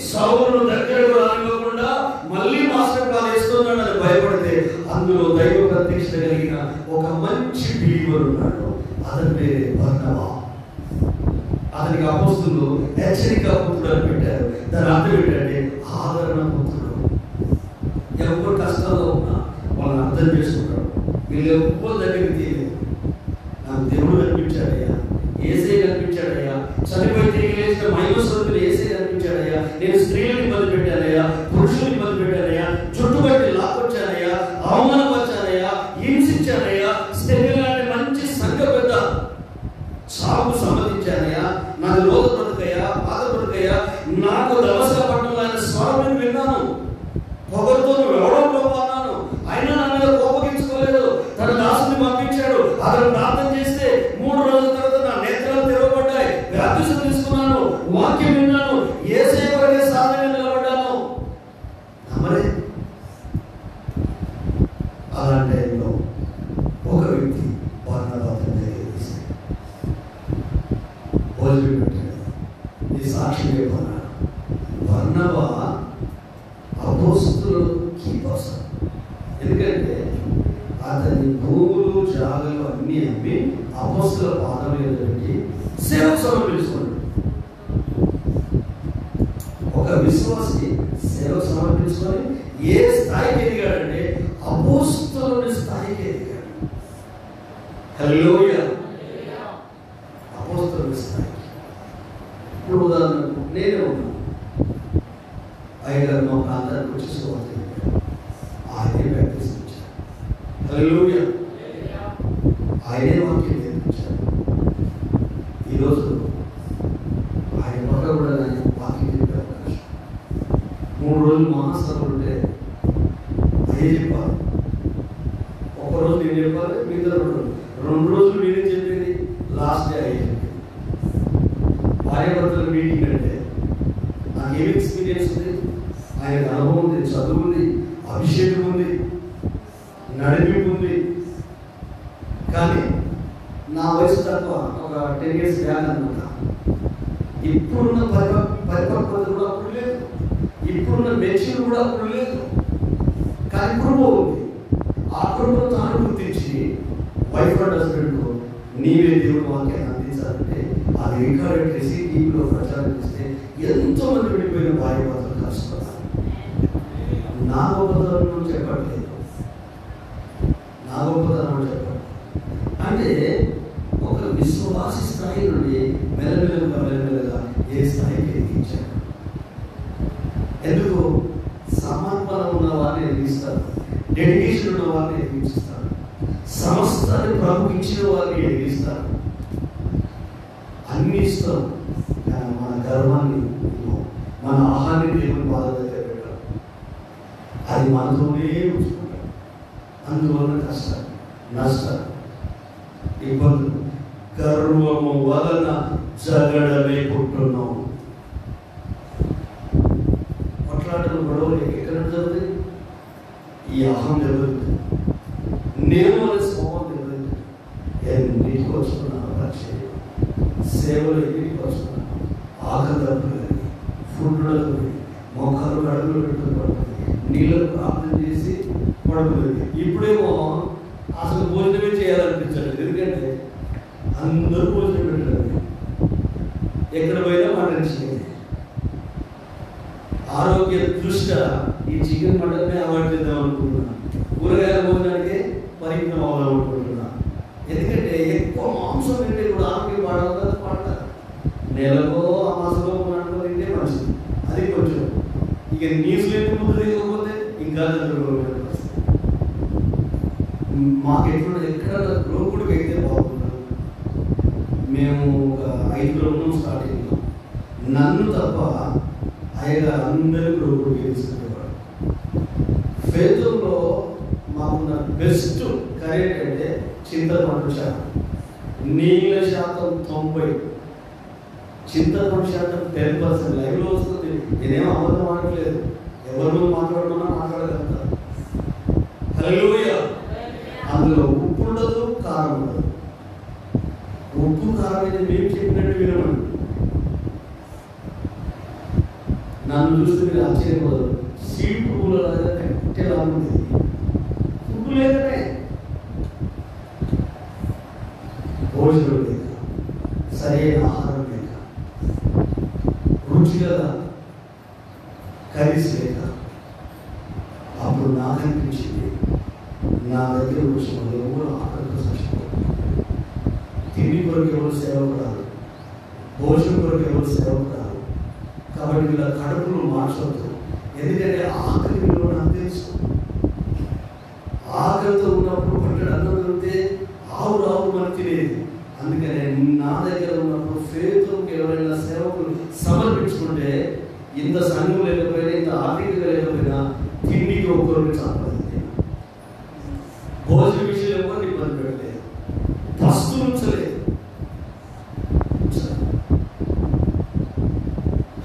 సౌలును దగ్గరకు రానివ్వకుండా మళ్ళీ మాస్టర్ ప్లాన్ వేస్తున్నాడని భయపడితే అందులో దైవ ప్రత్యక్ష కలిగిన ఒక మంచి బిలీవర్ ఉన్నాడు. అతని పేరే బర్నబా. అతనికి అపోస్తులు హెచ్చరిక పుత్రుడు అని పెట్టారు. దాని అర్థం ఏంటంటే ఆదరణ పుత్రుడు. ఎవరు కష్టాల్లో ఉన్నా వాళ్ళని అర్థం చేసుకుంటాడు. వీళ్ళు ఎవ్వరి దగ్గరికి తీయలేదు. నాకు దేవుడు కనిపించాడయ్యా, ఏసే కనిపించాడయ్యా, చనిపోయి తిరిగి లేచిన మహిమస్వరూపుడు ఏసే కనిపించాడయ్యా, నేను స్త్రీలను ఇబ్బంది పెట్టానయ్యా, పురుషులు ఇబ్బంది పెట్టానయ్యా, చుట్టుపట్టి లాక్కొచ్చానయ్యా, అవమానపరిచానయ్యా, హింసించానయ్యా, స్త్రీలాంటి మంచి సంఘ పెద్ద సాగు సమ్మతించానయ్యా, నాకు రోగ బ్రతుకయ్యా, బాధ బ్రతుకయ్యా, నాకు నమస్కార పట్టణంలో ఆయన స్వరం విన్నాను, పొగరుతో నువ్వు ఎవడో ప్రభు అన్నాను. అయినా నా మీద కోపగించుకోలేదు. తన దాసుని పంపించాడు. అతను ప్రార్థన చేస్తే 3 రోజుల తర్వాత నా నేత్రాలు తెరవబడ్డాయి. బాప్తిసం తీసుకున్నాను, వాక్యం విన్నాను, యేసయ్య కొరకే సాధన నిలబడ్డాను. మరి అలాంటి టైంలో ఒక వ్యక్తి భోజనం పెట్టాడు. ఈ సాక్షి బర్నబా అపోస్తులకి కోసం. ఎందుకంటే అతని భూములు జాగలు అన్నీ అమ్మి అపోస్తుల పాదం మీద పెట్టి సేవకు సమర్పించుకున్నాడు. ఒక విశ్వాసి సేవకు సమర్పించుకొని ఏ స్థాయికి ఎదిగాడంటే అపోస్తులుని స్థాయికి ఎదిగాడు. హల్లెలూయా. అపోస్తులుని స్థాయికి. ఇప్పుడు ఉదాహరణకు నేనే ఉన్నాను. అయ్యగారు మా ప్రాంతానికి వచ్చి సువార్త చెప్పాడు. ఆయనే ప్రాక్టీస్ ఇచ్చారు. హల్లెలూయా. ఆయనే వాక్యం నేర్పించారు. ఈరోజు ఆయన పక్క కూడా వాక్యం చెప్పే అవకాశం. 3 రోజులు మహాసభలు ఉంటే అదే చెప్పాలి. ఒకరోజు నేను చెప్పాలి, మిగతా 2 రోజులు నేనే చెప్పేది, లాస్ట్ డే అయ్యే చెప్పేది. భార్యాభర్తల మీటింగ్ అంటే నాకు ఏమి ఎక్స్పీరియన్స్ ఉంది, ఆయనకు అనుభవం ఉంది, చదువు ఉంది, అభిషేకం ఉంది, నడిపింపు ఉంది. కానీ నా వయసు తక్కువ, ఒక 10 years బ్యాక్ అనమాట. ఇప్పుడున్న పరిపక్వత కూడా అప్పుడు లేదు, ఇప్పుడున్న మెచ్యూర్ కూడా అప్పుడు లేదు. కానీ కుటుంబం ఉంది. ఆ కుటుంబం తాను గుర్తించి వైఫ్ అండ్ హస్బెండ్ నీవే దేవుడు వాక్యాన్ని అందించాలంటే అది రికార్డ్ చేసి టీవీలో ప్రచారం చేస్తే ఎంతో మంది విడిపోయిన భార్య భర్తలు కష్టపడాలి. నా గొప్పతనం చెప్పట్లేదు, నా గొప్పతనం చెప్పట్లేదు. అంటే ఒక విశ్వాసి స్థాయి నుండి మెల్లమెల్లగా ఏ స్థాయికి ఎదిగించాడు. ఎందుకు? సమర్పణ ఉన్న వారిని ఎదిగిస్తారు, డెడికేషన్ ఉన్న వారిని ఎదిగిస్తారు, సమస్తాన్ని ప్రభుకి ఇచ్చిన వారిని ఎదిగిస్తారు. అన్ని ఇస్తాం, కానీ మన గర్వాన్ని, మన ఆహారాన్ని దేవుని బాధ దగ్గర పెట్టాం. అది మనతోనే ఉంచుకుంటాం. అందువలన కష్టాలు, నష్టాలు, ఇబ్బందులు, గర్వము వలన జగడమే పుట్టున్నాం. కొట్లాటలు, గొడవలు ఎక్కడ జరుగుతుంది? ఈ అహం జరుగుతుంది, నేను అనే స్వభావం జరుగుతుంది. ఎన్నిటికి వచ్చుకున్నాను పరిచయం, సేవలు ఎన్నిటికి వచ్చుకున్నాను, ఆకలి ఫుడ్లకు మొక్కలు కడుపులు పెట్టుకుని నీళ్ళకు ప్రార్థన చేసి పడుతుంది. ఇప్పుడేమో అసలు భోజనమే చేయాలనిపించలేదు. ఎందుకంటే అందరూ భోజనం పెట్టలేదు, ఎక్కడ పోయినా మటన్ చికెన్. ఆరోగ్య దృష్ట్యా ఈ చికెన్ మటన్నే అవాయిడ్ చేద్దాం అనుకుంటున్నాను. కూరగాయల భోజనానికి పరిమితం అవ్వాలనుకుంటున్నాను. ఎందుకంటే ఎక్కువ మాంసం తింటే కూడా ఆరోగ్యం పడతారు. నెలలో అమాసలో ఉన్నట్టు తింటే మంచిది. అది కొంచెం ఇక న్యూజిలాండ్ ముందు తీసుకోకపోతే ఇంకా మాకు ఎట్లుండదు, ఎక్కడ లోకుడికి అయితే బాగుంటుంది. మేము ఒక 5 ఉన్నాం స్టార్టింగ్లో. నన్ను తప్ప అయ్యగా అందరికీ లోకుడికి తీసుకునేవాడు. ఫేతుల్లో మాకున్న బెస్ట్ కరెక్ట్ అంటే చింతపండు శాతం, నీళ్ళ శాతం 90, చింతపండు శాతం 10%. లైవ్లో వస్తుంది. నేనేమో అబద్ధం ఆడట్లేదు, ఎవరిలో మాట్లాడమన్నా మాట్లాడగలుగుతారు. హల్లెలూయా. అందులో ఉప్పు ఉండదు, కారం ఉండదు. ఉప్పు కారం అయితే మేము చెప్పినట్టు వినమండి. నన్ను చూస్తే మీరు ఆశ్చర్యపోదు. సీడ్ పువ్వుల కట్టెలా ఉంది, ఉప్పు లేదనే, భోజనం లేక, సరైన ఆహారం లేక, పూర్తిగా కలిసి లేక అప్పుడు నాకు అనిపించింది, నా దగ్గర వచ్చిన ఎవరు ఆకలితో చచ్చిపోతుంది. తిండి కొరకు ఎవరు సేవకు రాదు, భోజనం కొరకు ఎవరు సేవకు రాదు. కాబట్టి వీళ్ళ కడుపులు మార్చవద్దు. ఎందుకంటే ఆకలి విలువ నాకు తెలుసు. ఆకలితో ఉన్నప్పుడు పట్టడు అన్నం దొరికితే ఆవు మనకు తినేది. అందుకనే నా దగ్గర ఉన్నప్పుడు ఫేతుకి ఎవరైనా సేవకులు సమర్పించుకుంటే ఇంత సంఘం లేకపోయినా, ఇంత ఆర్థికంగా లేకపోయినా తిండికి ఒక్కరికి చాపలేదు. భోజన విషయంలో ఎవరిని ఇబ్బంది పెట్టలేదు, వస్తు ఉంచలేదు.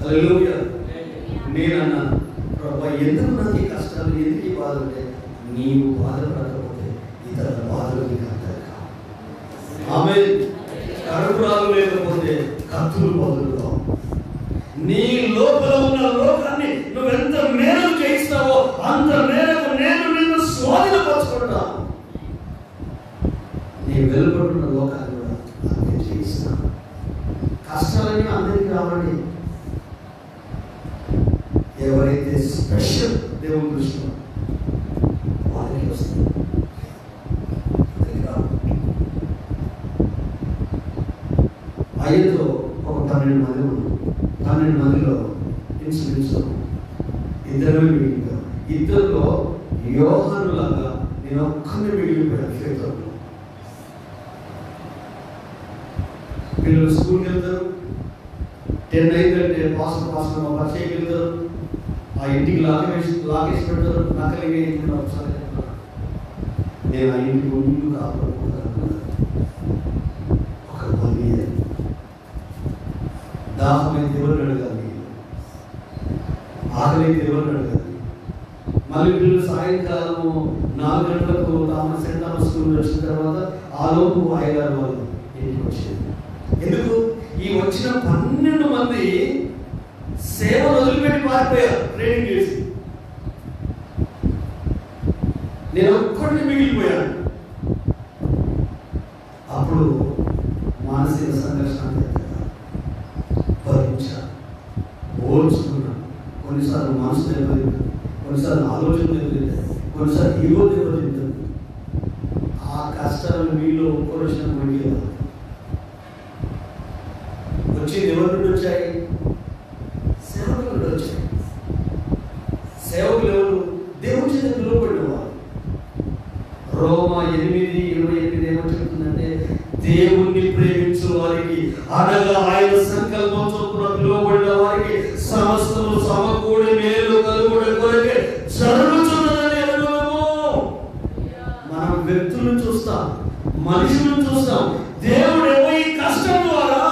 హల్లెలూయా. నేనన్నా, ప్రభా ఎందుకు నాకు ఈ కష్టాలు, ఎందుకు ఈ బాధ అంటే, నీవు బాధపడకపోతే ఇతర బాధలు నీకు అర్థం కావు. ఆమేన్. కడుపురాలు లేకపోతే కత్తులు బదులుగా నీ లోపల ఉన్న లోకాన్ని నువ్వెంత మేలు చేయిస్తావో అంత మేరకు నేను నిన్ను స్వాధీనపరచుకుంటా. నీ వెలుపడున్న లోకాన్ని కూడా అంతే చేయిస్తాను. కష్టాలన్నీ అందరికీ రావండి. ఎవరైతే స్పెషల్ దేవుని దృష్టిలో వాళ్ళకి వస్తుంది. ఐదులో ఒక 12 మంది ఉన్నారు. 12 మందిలో ఇన్సులిన్స్ ఇద్దరు మిగిలిపోయారు. ఇద్దరులో యోహాను లాగా నేను ఒక్కరిని మిగిలిపోయాను. క్షేత్రంలో పిల్లలు స్కూల్కి వెళ్తారు. 10 అయిందంటే పాస్టర్ మా పరిచయకి వెళ్తారు. ఆ ఇంటికి లాగేసి పెడతారు. నకలిగా ఇంటికి ఒకసారి నేను ఆ ఇంటికి ముందు కాపాడుకుంటాను. ఒక 1 year దాహమైతే ఎవరిని అడగాలి, ఆకలితే ఎవరిని అడగాలి. మళ్ళీ పిల్లలు సాయంకాలము 4 గంటలకు సెంట్ థామస్ స్కూల్ వచ్చిన తర్వాత ఆలోపు 5-6 వాళ్ళు ఇంటికి వచ్చేది. ఎందుకు? ఈ వచ్చిన 12 మంది సేవలు వదిలిపెట్టి పారిపోయారు ట్రైనింగ్ చేసి. నేను ఒక్కడిని మిగిలిపోయాను. అప్పుడు మానసిక సంఘర్షణ భరించాను, ఓర్చుకున్నాను. కొన్నిసార్లు మనసు దెబ్బతింటుంది, కొన్నిసార్లు ఆలోచన దెబ్బతింటుంది, కొన్నిసార్లు ఈగో దెబ్బతింటుంది. ఆ కష్టాలు మీలో ఒక్కరు వచ్చిన ముడిగా వచ్చింది. ఎవరి నుండి వచ్చాయి? సేవకుల నుండి వచ్చాయి. సేవకులు ఎవరు? దేవుని చేత పిలువబడినవారు. రోమా 8:28 ఏమో చెప్తుందంటే, దేవుణ్ణి ప్రేమించు వారికి అనగా ఆయన సంకల్పం చొప్పున పిలువబడిన వారికి సమస్తము సమకూడి మేలు కలుగుడి కొరకే జరుగుతున్నదని అనుభవము. మనం వ్యక్తులను చూస్తాం, మనుషులను చూస్తాం. దేవుడేమో ఈ కష్టం ద్వారా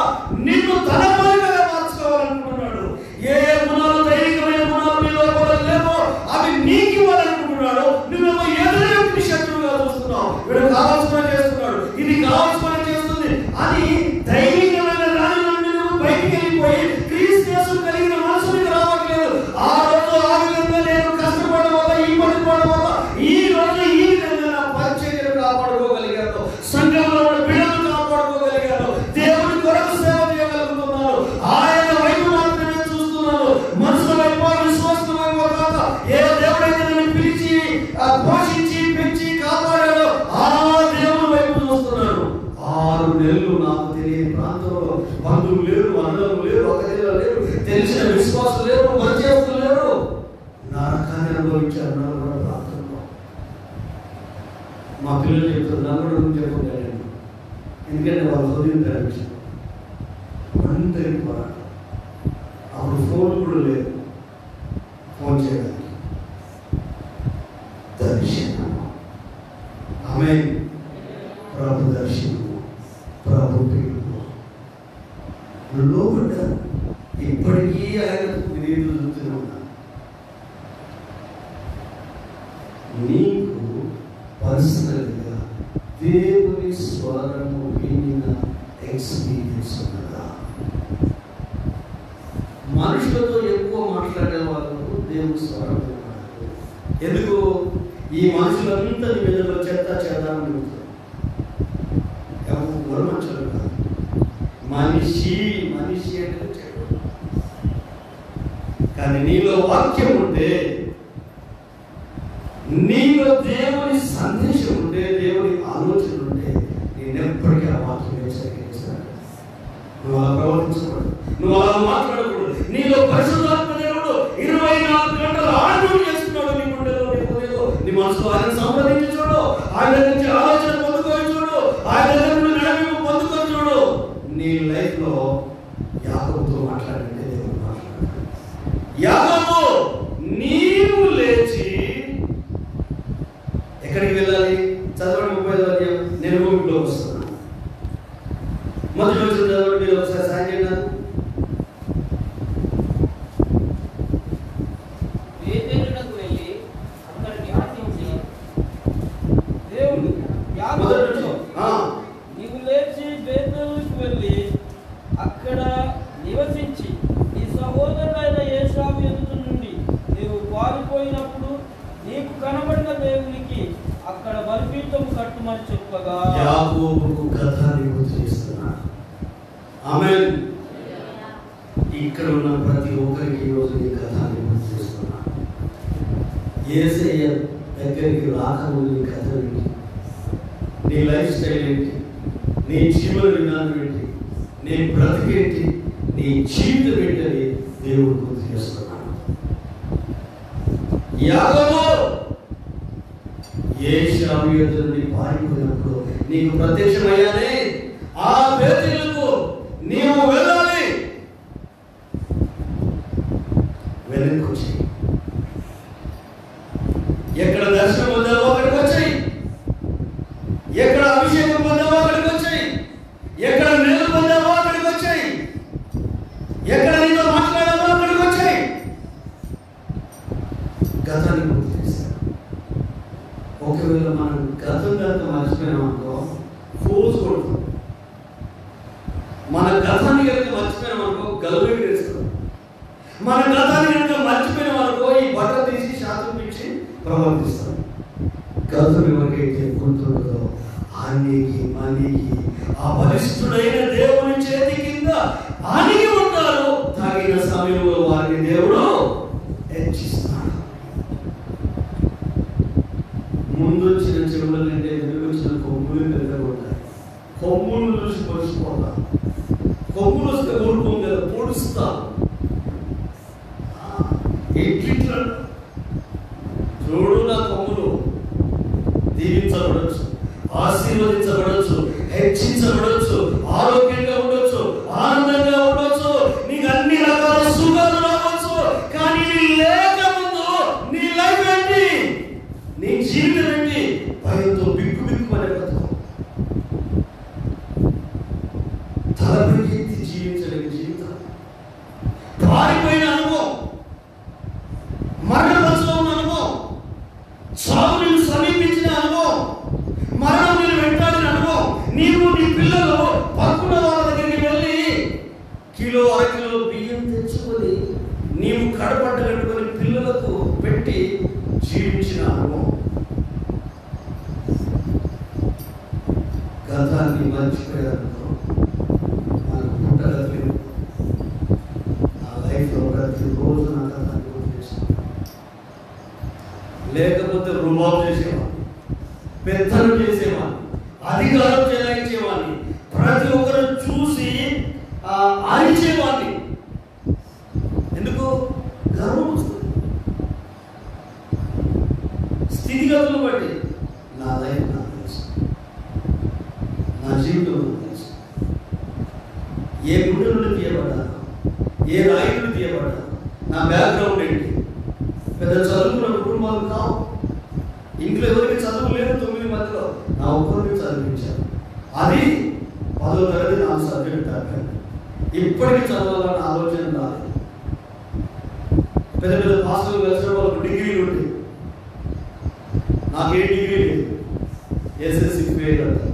నిన్ను తన పనిగా మార్చుకోవాలనుకుంటున్నాడు. ఏ గుణాలు, దైవికమైన గుణాలు నీ లోపల లేవో అవి నీకు ఇవ్వాలనుకుంటున్నాడు. నువ్వేమో ఏదైనా శత్రువుగా చూస్తున్నావు. వీడు కావాల్సిన చేస్తున్నాడు, ఇది కావాల్సిన చేస్తుంది అని దైవికమైన దాని నుండి నువ్వు బయటికి వెళ్ళిపోయి క్రీస్తు కలిగిన మనసునికి రావట్లేదు. ఆ రోజు ఆ విధంగా నేను కష్టపడడం వల్ల, ఈ పడిపోవడం వల్ల ఈ రోజు ఈ విధంగా నా పరిచర్యను కాపాడుకోగలిగాను, సంఘంలో బిడ్డలను కాపాడుకోగలిగాను, దేవుని కొరకు సేవ చేయగలుగుతున్నాను. ఆయన వైపు మాత్రమే చూస్తున్నాను, మనుషుల వైపు, విశ్వాసం వైపు కాక. ఏ దేవుడైతే నన్ను పిలిచి పోషించి పెంచి కాపాడాడో ఆ దేవుని వైపు చూస్తున్నాను. 6 నెలలు నాకు తెలియని ప్రాంతంలో బంధువులు లేరు, అన్నలు లేరు, అక్కడిలో లేరు, తెలిసిన విశ్వాసం లేరు, పరిచయస్తులు లేరు. నరకాన్ని అనుభవించారు నలుగురు ప్రాంతంలో. మా పిల్లలు చెప్తారు, నలుగురు గురించి చెప్పలేదు. ఎందుకంటే వాళ్ళు హృదయం ధరించారు. అందరికి పోరాటం. అప్పుడు ఫోన్ కూడా లేదు ఫోన్ చేయడానికి. దర్శనము. ఆమేన్. ప్రభు దర్శనము, ప్రభు పిలుపు లోపల ఇప్పటికీ ఆయన ఎదురు చూస్తూనే ఉన్నాను. నీకు పర్సనల్గా దేవుని స్వరము వినిన ఎక్స్పీరియన్స్ ఉన్నదా? మనుషులతో ఎక్కువ మాట్లాడే వాళ్ళకు దేవుని స్వరం వినపడదు. ఎందుకు? ఈ మనుషులంతా నీ మీద చెత్త చేద్దామని చెబుతారు. ఎవరు మనుషులు కాదు. మనిషి అంటే చెడు. నీలో వాక్యం ఉంటే, నీలో దేవుని సందేశం ఉంటే, దేవుని ఆలోచన ఉంటే, నేనెప్పటికీ ఆ వాక్యం హెచ్చరిస్తాను. నువ్వు అలా ప్రవర్తించకూడదు, నువ్వు అలా మాట్లాడకూడదు. నీలో పరిశుద్ధాత్మ దేవుడు 24 గంటలు ఆలోచన చేస్తున్నాడు. నీ గుండెలో, నీ హృదయంలో, నీ మనసులో ఆయన సంప్రదించి చూడు, ఆయన నుంచి ఆలోచన పొందుకొని చూడు, ఆయన దగ్గర నుండి నడిపింపు పొందుకొని చూడు. నీ లైఫ్ లో యాకోబుతో మాట్లాడంటే దేవుడు మాట్లాడాడు. యాకోబు, నీవు లేచి ఎక్కడికి వెళ్ళాలి? చదవండి 30వ అధ్యాయం. నేను భూమిలో వస్తున్నాను. మొదటి రోజు చదవండి, మీరు ఒకసారి సాయం చేయండి. నీవు లేచి బేతేలుకు వెళ్ళి అక్కడ నివసించి నీ సహోదరుడైన ఏశావు ఎదుట నుండి నీవు పారిపోయినప్పుడు నీకు కనబడిన దేవునికి అక్కడ బలిపీఠం కట్టుమని చెప్పగా యాకోబుకు కథని గుర్తు చేస్తున్నాడు. ఆమేన్. ఇక్కడ ఉన్న ప్రతి ఒక్కరికి ఈరోజు ఈ కథని గుర్తు చేస్తున్నాడు. యేసయ్య దగ్గరికి రాకముందు నీ కథ ఏంటి? నీ లైఫ్ స్టైల్ ఏంటి? నీ జీవన విధానం ఏంటి? నీ బ్రతికేంటి? నీ జీవితం ఏంటని దేవుడు గుర్తు చేస్తున్నాడు. యాకోబు, ఏశావు ఎదుట నుండి పారిపోయినప్పుడు నీకు ప్రత్యక్షమయ్యానే, ఆ బేతేలుకు నీవు వెళ్ళాలి. వెనక్కి వచ్చి ఎక్కడ దర్శనం పొందావో అక్కడికి వచ్చాయి, ఎక్కడ అభిషేకం పొందావో అక్కడికి వచ్చాయి, ఎక్కడ మేలు పొందావో అక్కడికి వచ్చాయి, ఎక్కడ నీతో మాట్లాడావో అక్కడికి వచ్చాయి. గతాన్ని గుర్తు చేశారు. ఒకవేళ మనం గతం కనుక మర్చిపోయామనుకో ఫోర్స్ కొడుతాం. మన గతాన్ని కనుక మర్చిపోయామనుకో గల్లు వేస్తాం. మన గతాన్ని కనుక మర్చిపోయినామనుకో ఈ బట్ట తీసి శాతం పిచ్చి ప్రవర్తిస్తాం. గతం ఎవరికైతే గుర్తుండదో ఆనికి మనీకి ఆ బలిష్ఠుడైన దేవుని చేతి కింద ఆనికి ఉంటారు. తగిన సమయంలో వారిని దేవుడు హెచ్చిస్తాడు. ముందు వచ్చిన చెవుల కంటే వెనుక వచ్చిన కొమ్ములు పెరగబడ్డాయి. కొమ్ములు చూసి పొడిచిపోతాం. కొమ్ములు వస్తే ఊరుకోం కదా, పొడుస్తాం. ఇట్లా చూడు, నా కొమ్ములు దీవించబడచ్చు, ఆశీర్వదించబడచ్చు, హెచ్చించబడచ్చు, ఆరోగ్యంగా ఉండొచ్చు, ఆనందంగా ఉండొచ్చు, నీకు అన్ని రకాల సుఖాలు రావచ్చు. కానీ నీ లేక ముందు నీ లైఫ్ ఏంటి? నీ జీవితం ఏంటి? భయంతో బిక్కు బిక్కుమనే బతుకు, తలపెట్టి జీవించలేని జీవితం, పారిపోయిన అనుభవం, మరణ దశలో ఉన్న అనుభవం, సాగు నిన్ను సమీపించిన అనుభవం, మరణం నిన్ను వెంటాడిన అనుభవం. నీవు నీ పిల్లలు పక్కన వాళ్ళ దగ్గరికి వెళ్ళి కిలో అరకిలో బియ్యం తెచ్చుకొని నీవు కడపడ్డ కట్టుకొని పిల్లలకు పెట్టి జీవించిన అనుభవం. గతాన్ని మర్చిపోయారనుకో మనకు పుట్టగలేదు. నా లైఫ్లో ప్రతిరోజు నా గతాన్ని గుర్తు చేస్తాను. లేకపోతే రుబాబు చేసేవాడిని, పెత్తనం చేసేవాడిని, అధికారం చెలాయించేవాడిని, ప్రతి ఒక్కరు చూసి అరిచేవాడిని. ఎందుకు? గర్వం వస్తుంది. స్థితిగతులను బట్టి నా లైఫ్ నాకు తెలుసు, నా జీవితం నాకు తెలుసు. ఏ గుండె నుండి తీయబడ్డాను, ఏ రాయి నుండి తీయబడ్డాను, నా బ్యాక్గ్రౌండ్ ఏంటి. పెద్ద చదువుకున్న కుటుంబాలు కావు. ఇంట్లో ఎవరికి చదువు లేదు. 9 మందిలో నా ఒక్కరికి చదివించాను. అది 10వ తరగతి 4 సబ్జెక్టు తగ్గాను. ఇప్పటికీ చదవాలన్న ఆలోచన రాలేదు. పెద్ద పెద్ద పాస్టర్లు కలిసిన వాళ్ళకు డిగ్రీలు ఉంటాయి. నాకే డిగ్రీ లేదు, ఎస్ఎస్సి ఫెయిల్ అంటారు.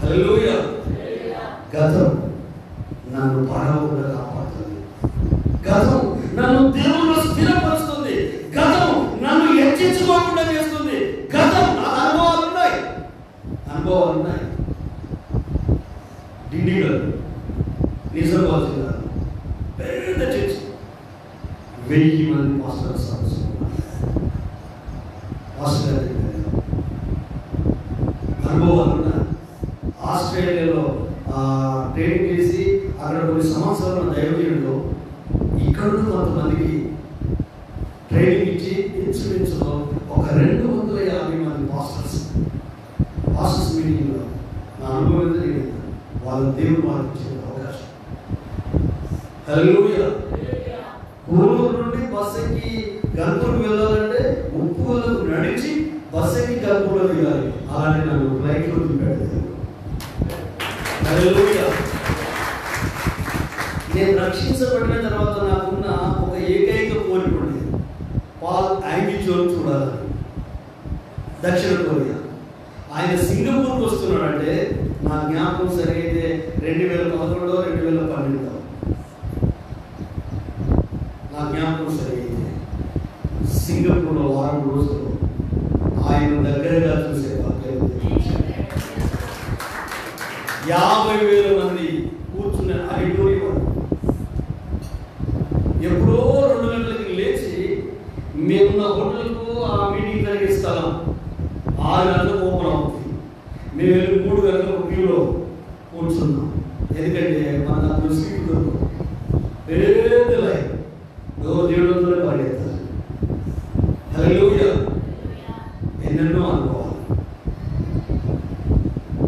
హల్లెలూయా. గతం నన్ను పడవకుండా కాపాడుతుంది. గతం నన్ను దేవుళ్ళు స్థిరపరుస్తుంది. గతం నన్ను హెచ్చించుకోకుండా చేస్తుంది. గతం నా అనుభవాలు ఉన్నాయి. ఢిల్లీలో నిజామాబాద్ జిల్లా పెద్ద చర్చ్, 1000 మంది పాస్టర్స్ పాస్టర్ అనుభవాలు ఆస్ట్రేలియాలో ట్రైనింగ్ చేసి అక్కడ కొన్ని సంవత్సరాల దైవజనులు ఇక్కడ కొంతమందికి ట్రైనింగ్ ఇచ్చి ఇన్సూరెన్స్లో ఒక 250 మంది పాస్టర్స్ మీటింగ్లో నా అనుభవం జరిగింది. వాళ్ళ దేవుడు మాకు ఇచ్చిన అవకాశం. హల్లెలూయా. కోనూరు నుండి బస్ ఎక్కి గన్పూర్కి వెళ్ళాలంటే ఉప్పులకు నడిచి బస్ ఎక్కి గన్పూర్లో దిగాలి. అలాంటి నన్ను ఫ్లైట్లో దింపాడు. హల్లెలూయా. నేను రక్షించబడిన తర్వాత నాకున్న ఒక ఏకైక కోరిక ఉండేది, పాల్ యాంగిచోని చూడాలని. దక్షిణ కొరియా. ఆయన సింగపూర్కి వస్తున్నాడంటే నా జ్ఞాపకం సరైతే 2011 2012 నా జ్ఞాపకం సరైతే సింగపూర్లో 6 రోజులు ఆయన దగ్గరగా చూసే వాక్యం 50,000 మంది కూర్చున్న ఆడిటోరియం. ఎప్పుడో 2 గంటలకి లేచి మేమున్న హోటల్కు ఆ మీటింగ్ జరిగే స్థలం 6 గంటలకు ఓపెన్ అవుతుంది. మేము వెళ్ళి 3 గంటలకు క్యూలో కూర్చున్నాం. ఎందుకంటే మన సీట్లు పెద్ద లైన్ దేవుడితోనే పరిగెత్తాలి. హల్లెలూయా. ఎన్నెన్నో అనుకోవాలి.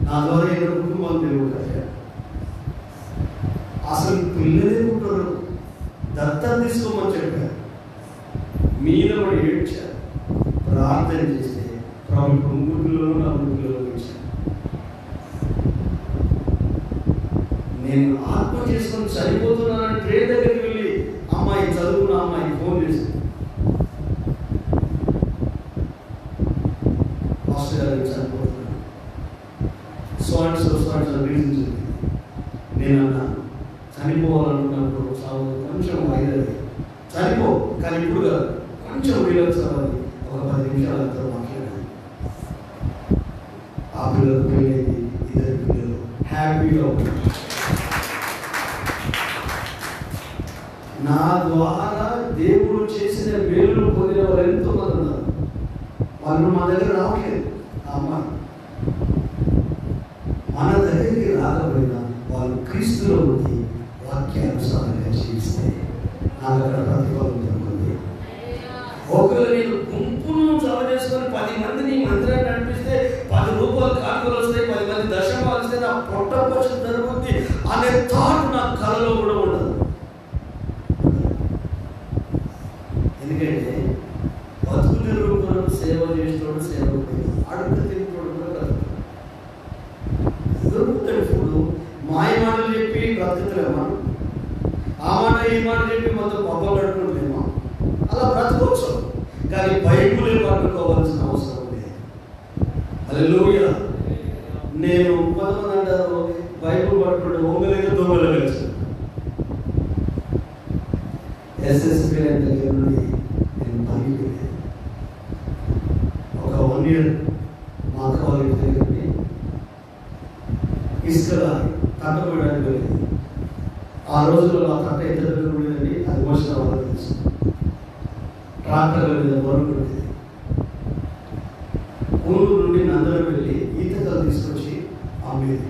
నా ద్వారా ఎన్నో కుటుంబాలు తెలుగుతాయి. అసలు పిల్లలే ఉంటారు. దత్తం తీసుకోమని చెప్పారు. మీద కూడా ఏడ్చారు. ప్రార్థన చేస్తే ప్రభుత్వ 3 పిల్లలు 4 పిల్లలు ఇచ్చారు. నేను ఆత్మ చేసుకొని చనిపోతున్నానని ట్రైన్ దగ్గరికి వెళ్ళి అమ్మాయి చదువుకున్న అమ్మాయి ఫోన్ చేసింది. మాస్టర్ గారు చనిపోతున్నాను, సో అండ్ సో రీజన్ చెప్పింది. నేను అన్నాను, చనిపోవాలనుకున్నప్పుడు కొంచెం వైరల్ చనిపో, కానీ ఇప్పుడు కాదు, కొంచెం రిలాక్స్ అవ్వాలి. ఒక 10 నిమిషాలు అంతా మాట్లాడాలి. ఆ పిల్లలు పెళ్ళేది, 2 పిల్లలు హ్యాపీగా ఉన్నారు. నా ద్వారా దేవుడు చేసిన మేలు పొందిన వారు ఎంతో మంది ఉన్నారు. వాళ్ళు మా దగ్గర రావట్లేదు. అమ్మాయి మన దగ్గరికి రాకపోయినా వాళ్ళు క్రీస్తులో ఉండి వాక్యానుసారంగా జీవిస్తే నాకు అక్కడ ప్రతిఫలం దొరుకుతుంది. ఒకవేళ నేను గుంపును చవ చేసుకొని 10 మందిని మందిరాన్ని నడిపిస్తే 10 రూపాయలు కానుకలు వస్తాయి, 10 మంది దర్శనాలు వస్తే నా పొట్ట పోషణ జరుగుతుంది అనే థాట్ నా కళలో కూడా ఉండదు. ఎందుకంటే బతుకు తెరుగుడు సేవ చేసేవాడు సేవ అడుగు తిరుగుతాడు కూడా దొరుకుతాడు. ఇప్పుడు మాయ మాటలు చెప్పి బ్రతుకులేమా, ఆ మాట ఈ మాట చెప్పి మొత్తం పబ్బలు కట్టుకుంటేమా, అలా బ్రతకవచ్చు. కానీ బైబిల్ పట్టుకోవాల్సిన అవసరం లేదు. హల్లెలూయా. నేను కొంతమంది అంటారు బైబిల్ పట్టుకుంటే ఒంగలేక దొంగలు కలిసి ఎస్ఎస్పీ దగ్గర నుండి నేను పనిపోయాను. ఒక 1 year మా అక్క వాళ్ళ దగ్గరికి ఇసుక తట్టబోయడానికి వెళ్ళేది. ఆ రోజుల్లో ఆ తట్ట ఎంత దగ్గర ఉండేదండి, అది మోసిన వాళ్ళకి తెలుసు. ట్రాక్టర్ మీద బరువు ఉండేది. ఊరు నుండి నందరం వెళ్ళి ఈతకలు తీసుకొచ్చి అమ్మేది.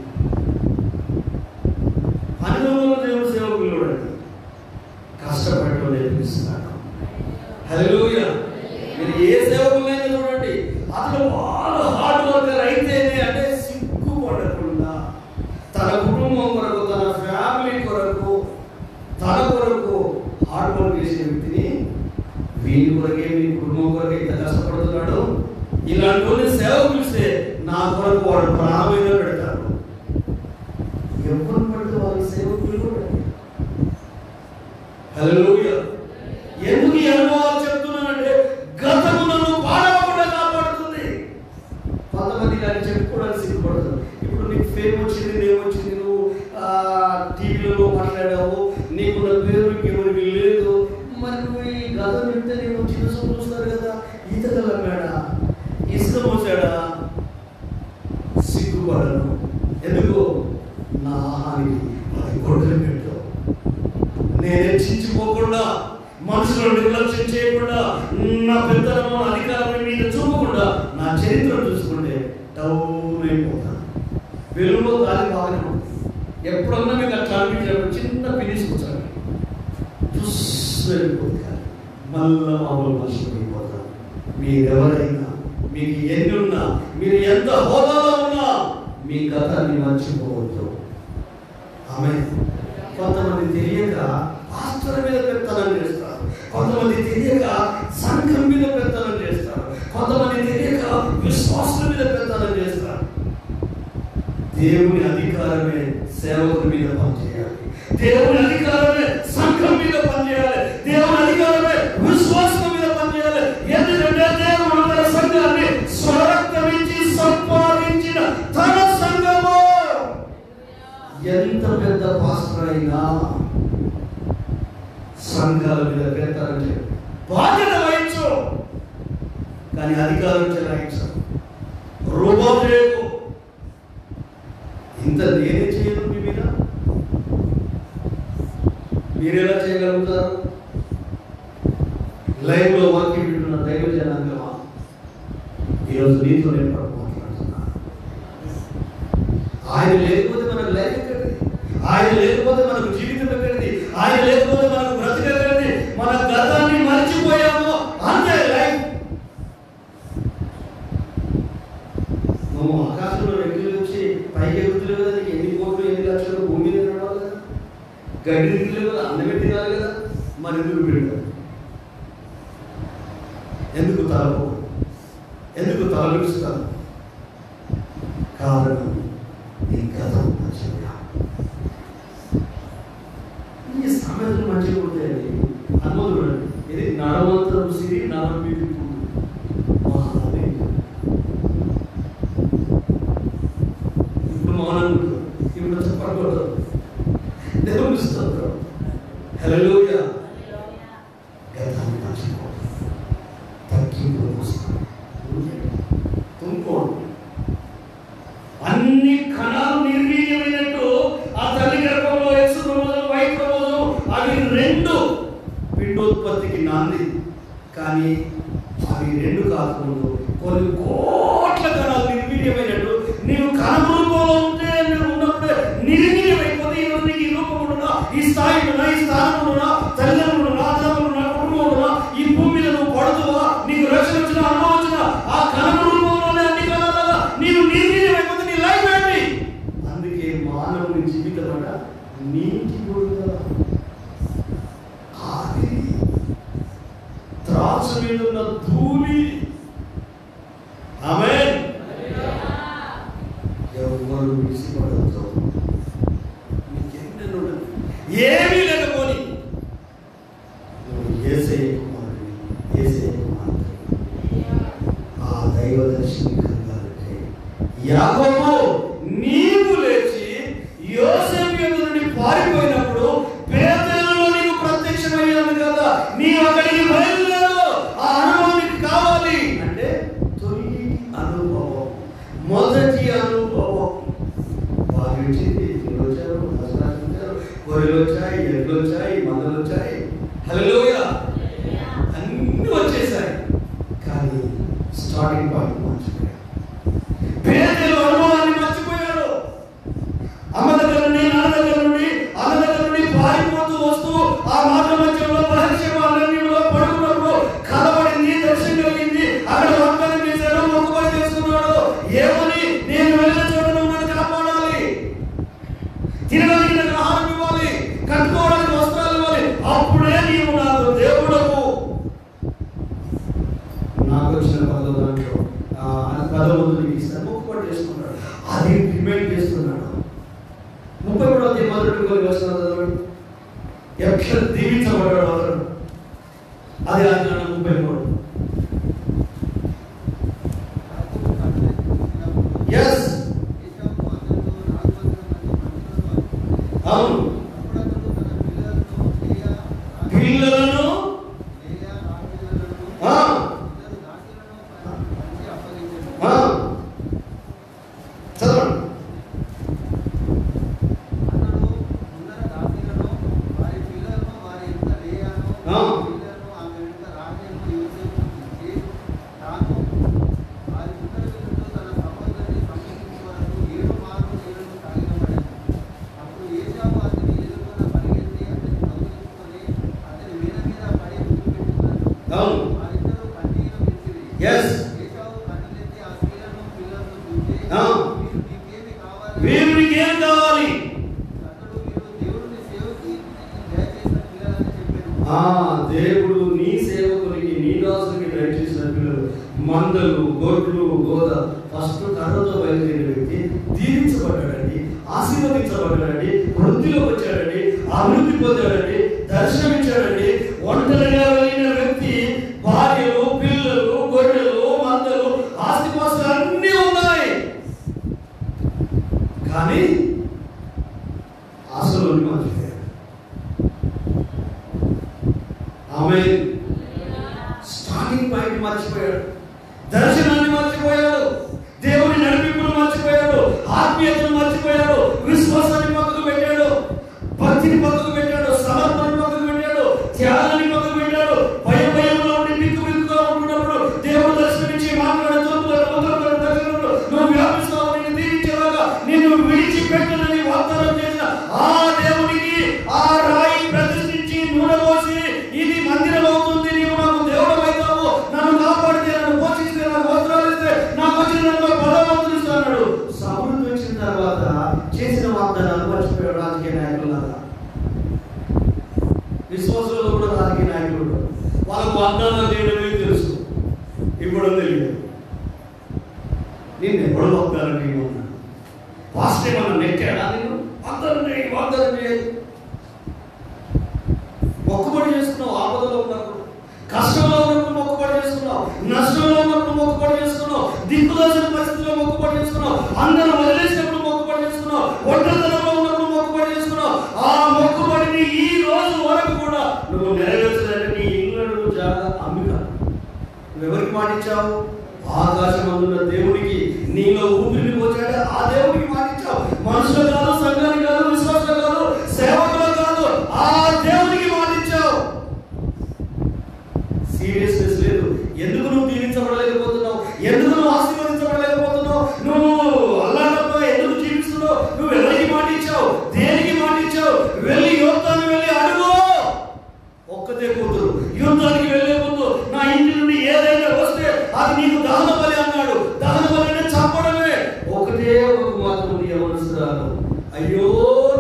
12 దేవుడు సేవకులు అండి కష్టపడటం నేర్పిస్తున్నాడు. హల్లెలూయా. మీరు ఏ సేవకులైనా చూడండి, అతను బాగా హార్డ్ వర్కర్ అయితేనే అంటే సిగ్గుపడకుండా తన కుటుంబం కొరకు, తన ఫ్యామిలీ కొరకు, తన కొరకు హార్డ్ వర్క్ చేసే వ్యక్తిని వీరి కొరకే, మీ కుటుంబం కొరకే ఇంత కష్టపడుతున్నాడు. ఇలాంటి కొన్ని సేవకులు ఇస్తే నా కొరకు వాడు ప్రాణమైన పెడతారు. ఎవరు పడితే వాళ్ళ సేవకులు కూడా. హల్లెలూయా. ఎందుకు ఈ అనుభవాలు చెప్తున్నానంటే గతములను పాడవకుండా కాపాడుతుంది. కొంతమంది కానీ చెప్పుకోవడానికి సిగ్గుపడతారు. ఇప్పుడు నీకు ఫేమ్ వచ్చింది, నేమ్ వచ్చింది, నువ్వు టీవీలో మాట్లాడావు, నీకున్న పేరు ఎవరికి లేదు, మరి నువ్వు ఈ గతం చెప్తే నేను చిన్న సొమ్ము చూస్తారు కదా, ఈతగల అమ్మాడా, ఇసుక మోసాడా, సిగ్గుపడను. ఎందుకు? నా ఆహానికి 10 గొడ్డలు పెట్టు. నేను హెచ్చించుకోకుండా మనుషులను బాగానే ఉంటుంది. ఎప్పుడన్నా మీకు అట్లా అనిపించినప్పుడు చిన్న పిలిచి కూర్చోండి, వెళ్ళిపోతుంది. మళ్ళా మామూలు మనుషులు అయిపోతారు. మీరెవరైనా, మీకు ఎన్ని ఉన్నా, మీరు ఎంత హోదాలో ఉన్నా మీ గతాన్ని మర్చిపోవద్దు. ఆమె కొంతమంది తెలియక పాస్టర్ మీద పెత్తనం చేస్తారు, కొంతమంది తెలియక సంఘం మీద పెత్తనం చేస్తారు, కొంతమంది తెలియక విశ్వాసుల మీద పెత్తనం చేస్తారు. దేవుని అధికారమే సేవకుల మీద పనిచేయాలి, దేవుని అధికారమే సంఘం మీద పనిచేయాలి, దేవుని అధికారమే విశ్వాసం మీద పనిచేయాలి. ఎందుకంటే దేవుడు తన సంఘాన్ని స్వరక్తమించి సంపాదించిన తన సంఘము. ఎంత పెద్ద పాస్టర్ అయినా సంఘాల మీద పెడతారంటే బాధ్యత వహించు, కానీ అధికారం చెలాయించు. రూపం చేయకు. ఇంత నేనే చేయను మీ మీద, మీరెలా చేయగలుగుతారు? లైవ్ లో వాక్యం వింటున్న దైవ జనాంగమా, ఈరోజు నీతో నేను మాట్లాడుతున్నా. ఆయన లేకపోతే మనకు లైఫ్ ఎక్కడిది? ఆయన లేకపోతే మనకు జీవితం ఎక్కడిది? ఆయన లేకపోతే మనకు బ్రతికెక్కడిది? మన గతాన్ని మర్చిపోయాము అంతే లైఫ్. నువ్వు ఆకాశంలో రెగ్యులు వచ్చి పైకి ఎగుతులేవు కదా, నీకు ఎన్ని కోట్లు ఎన్ని లక్షలు భూమి మీద నడవాలి కదా, గడ్డి తినలేవు కదా, అన్నం తినాలి కదా, మరి ఎందుకు పెడతారు? ఎందుకు తలపో, ఎందుకు తలపిస్తారు? కారణం నీ గతం మంచిగా. ఈ సామెతలు మంచిగా ఉంటాయండి. అనుమతులు ఇది నడవంతరం సిరి నడవీడు. ఇప్పుడు మౌనం, ఇప్పుడు చెప్పకూడదు. దేవుని స్తోత్రం. హల్లెలూయా. గతాన్ని మర్చిపోవద్దు, తగ్గింపులు వస్తాయి, తుంపుకోండి. అన్ని కణాలు నిర్వీర్యమైనట్టు ఆ తల్లి గర్భంలో ఎక్స్ క్రోమోజోమ్, వై క్రోమోజోమ్ అవి రెండు పిండోత్పత్తికి నాంది. కానీ అవి రెండు కాకముందు కొన్ని కోట్ల కణాలు నిర్వీర్యమైనట్టు నీవు కణరూపంలో ఉంటే, నువ్వు ఉన్నప్పుడే నిర్వీర్యమైపోతే ఈరోజు నీకు ఈ రూపం ఉన్నా, ఈ స్థాయి ఉన్నా, ఈ స్థానం ఉన్నా, తల్లిదండ్రులు ఉన్నా, అన్నదమ్ములు ఉన్నా, కుటుంబం ఉన్నా, ఈ భూమి మీద నువ్వు పడుతువా, నీకు రక్షణ వచ్చిన అనుభవం వచ్చిన ఆ కణరూపంలోనే అన్ని కణాలుగా నీవు నిర్వీర్యమైపోతే నీ లైఫ్ ఏంటి? అందుకే మానవుని జీవితం అట నీటి బుడగ, ఆవిరి, త్రాసు మీద ఉన్న ధూళి. ఆమేన్. ఎవరు విసిపడద్దు. నీకెన్నెన్నో ఏమీ లేకపోని నువ్వు యేసయ్య కుమారుడివి, యేసయ్య కుమార్తె. ఆ దైవదర్శిని కలగాలంటే యాకోబు నీవు లేచి యోసేపు ఎదురు నుండి పారిపోయినప్పుడు పేతురులో నీకు ప్రత్యక్షమయ్యాను కదా, నీవు అక్కడికి బయలుదేరు. ఆ అనుభవం నీకు కావాలి అంటే తొలి అనుభవం, మొదటి అనుభవం. వారు వచ్చింది, ఎద్దులు వచ్చారు, దసరాలు వచ్చారు, గొర్రెలు వచ్చాయి, ఎడ్లు వచ్చాయి, మందలు వచ్చాయి. హల్లెలూయా. అన్నీ వచ్చేసాయి, కానీ స్టార్టింగ్ పాయింట్ మర్చిపోయారు. పేదలు అనుభవాన్ని మర్చిపోయారు. అమ్మ దగ్గర నుండి, నాన్న దగ్గర నుండి, అన్న దగ్గర నుండి పారిపోతూ వస్తూ ఆ మార్గ మధ్యంలో పడుకున్నప్పుడు కలబడింది, దర్శనం కలిగింది. అక్కడ వాగ్దానం చేశాడు, మొక్కుబడి చేసుకున్నాడు. ఏమని? నేను వెళ్ళిన చోట నువ్వు నన్ను కాపాడాలి, తినడానికి నాకు ఆహారం ఇవ్వాలి, కట్టుకోవడానికి వస్త్రాలు ఇవ్వాలి, అప్పుడే నీవు నాకు దేవుడవు. నాకు వచ్చిన పదవులు నీకు ఇస్తాను, మొక్కుబడి చేసుకున్నాడు. అది డిమాండ్ చేస్తున్నాడు. 33వ అధ్యాయం మొదటి వచనం ఎట్లా దీవించబడ్డాడు అతను. అది ఆయన 33. ఎస్, అవును. పిల్లలను చదవండి. అవును. ఎస్. వీరు నీకేం కావాలి? దేవుడు నీ సేవకునికి నీ దాసునికి దయచేసిన పిల్లలు మందలు గొడ్లు గోద ఫస్ట్ కర్రతో బయలుదేరిన వ్యక్తి దీవించబడ్డాడండి, ఆశీర్వదించబడ్డాడండి, వృద్ధిలోకి వచ్చాడండి, అభివృద్ధి పొందాడండి, దర్శనమిచ్చాడండి. ఒంటరిగా వెళ్ళిన వ్యక్తి భార్యలు, పిల్లలు, గొర్రెలు, మందలు, ఆస్తిపాస్తులు అన్నీ ఉన్నాయి, కానీ అసలు మర్చిపోయాడు. ఆమె స్టార్టింగ్ పాయింట్ మర్చిపోయాడు, దర్శనాన్ని మర్చిపోయాడు, దేవుని నడిపింపును మర్చిపోయాడు, ఆత్మీయతను మర్చిపోయాడు, విశ్వాసాన్ని పక్కకు పెట్టాడు, భక్తిని పక్కకు పెట్టాడు, సమర్పణను పక్కకు పెట్టాడు, త్యాగాన్ని పక్కకు పెట్టాడు. భయంలో ఉండి బిక్కుగా ఉంటున్నప్పుడు దేవుడు దర్శనమిచ్చి మాట్లాడుతూ నువ్వు వ్యాపిస్తావు, నిన్ను దీవించేలాగా నిన్ను విడిచిపెట్టనని వాగ్దానం చేసిన ఆ దేవునికి ఆ రాయి ప్రతిష్ఠించి నూనె పోసి ఇది మందిరం అవుతుంది, నీవు నాకు దేవుడు అవుతావు, నన్ను కాపాడితే, నన్ను పోషిస్తే, నాకు వస్త్రాలు ఇస్తే, నాకు వచ్చిన పదవంతులు ఇస్తాడు. సమృద్ధి వచ్చిన తర్వాత చేసిన వాగ్దానాలు మర్చిపోయాడు. రాజకీయ నాయకులాగా, విశ్వాసంలో కూడా రాజకీయ నాయకులు వాళ్ళకు వాగ్దానాలు చేయడమే తెలుసు, ఇప్పుడు తెలియదు. నేను ఎప్పుడు వాగ్దానం చేయమన్నా పాస్టర్ ఏమన్నా నెట్టాడా? నేను వాగ్దానం చేయాలి. మొక్కుబడి చేసుకున్నావు, ఆపదలో ఉన్నప్పుడు, కష్టంలో ఉన్నప్పుడు మొక్కుబడి చేసుకున్నావు, నష్టంలో ఉన్నప్పుడు మొక్కుబడి చేసుకున్నావు, దిక్కుదోచిన పరిస్థితుల్లో మొక్కుబడి చేసుకున్నావు, అందరూ వదిలేసినప్పుడు మొక్కుబడి చేసుకున్నావు, ఒంటరితనంలో ఉన్నప్పుడు మొక్కుబడి చేసుకున్నావు. ఆ మొక్కుబడిని ఈ రోజు వరకు కూడా నువ్వు నెరవేర్చాలంటే నీ ఇల్లు జాగా అమ్మిక. నువ్వెవరికి మాటించావు? ఆకాశం అందున్న దేవుడికి, నీలో ఊపిరిని పోచాడు ఆ దేవుడికి మాటించావు. మనుషులు కాదు, సంఘానికి కాదు, విశ్వాసం కాదు, సేవకులు కాదు, ఆ దేవుడికి మాటించావు. సీరియస్నెస్ లేదు. ఎందుకు నువ్వు దీవించబడలేకపోతున్నావు? ఎందుకు నువ్వు ఆశీర్వదించబడలేకపోతున్నావు? నువ్వు అల్లాడబ్బా ఎందుకు జీవిస్తున్నావు? నువ్వు ఎవరికి మాటించావు? దేనికి మాటించావు? వెళ్ళి యుద్ధాన్ని వెళ్ళి అడుగు. ఒక్కతే కూతురు యుద్ధానికి వెళ్ళే ముందు నా ఇంటి నుండి ఏదైనా వస్తే అది నీకు దహన బలి అన్నాడు. దహన బలి అంటే చంపడమే. ఒకటే ఒక కుమార్తె ఉంది యవనస్తురాలు. అయ్యో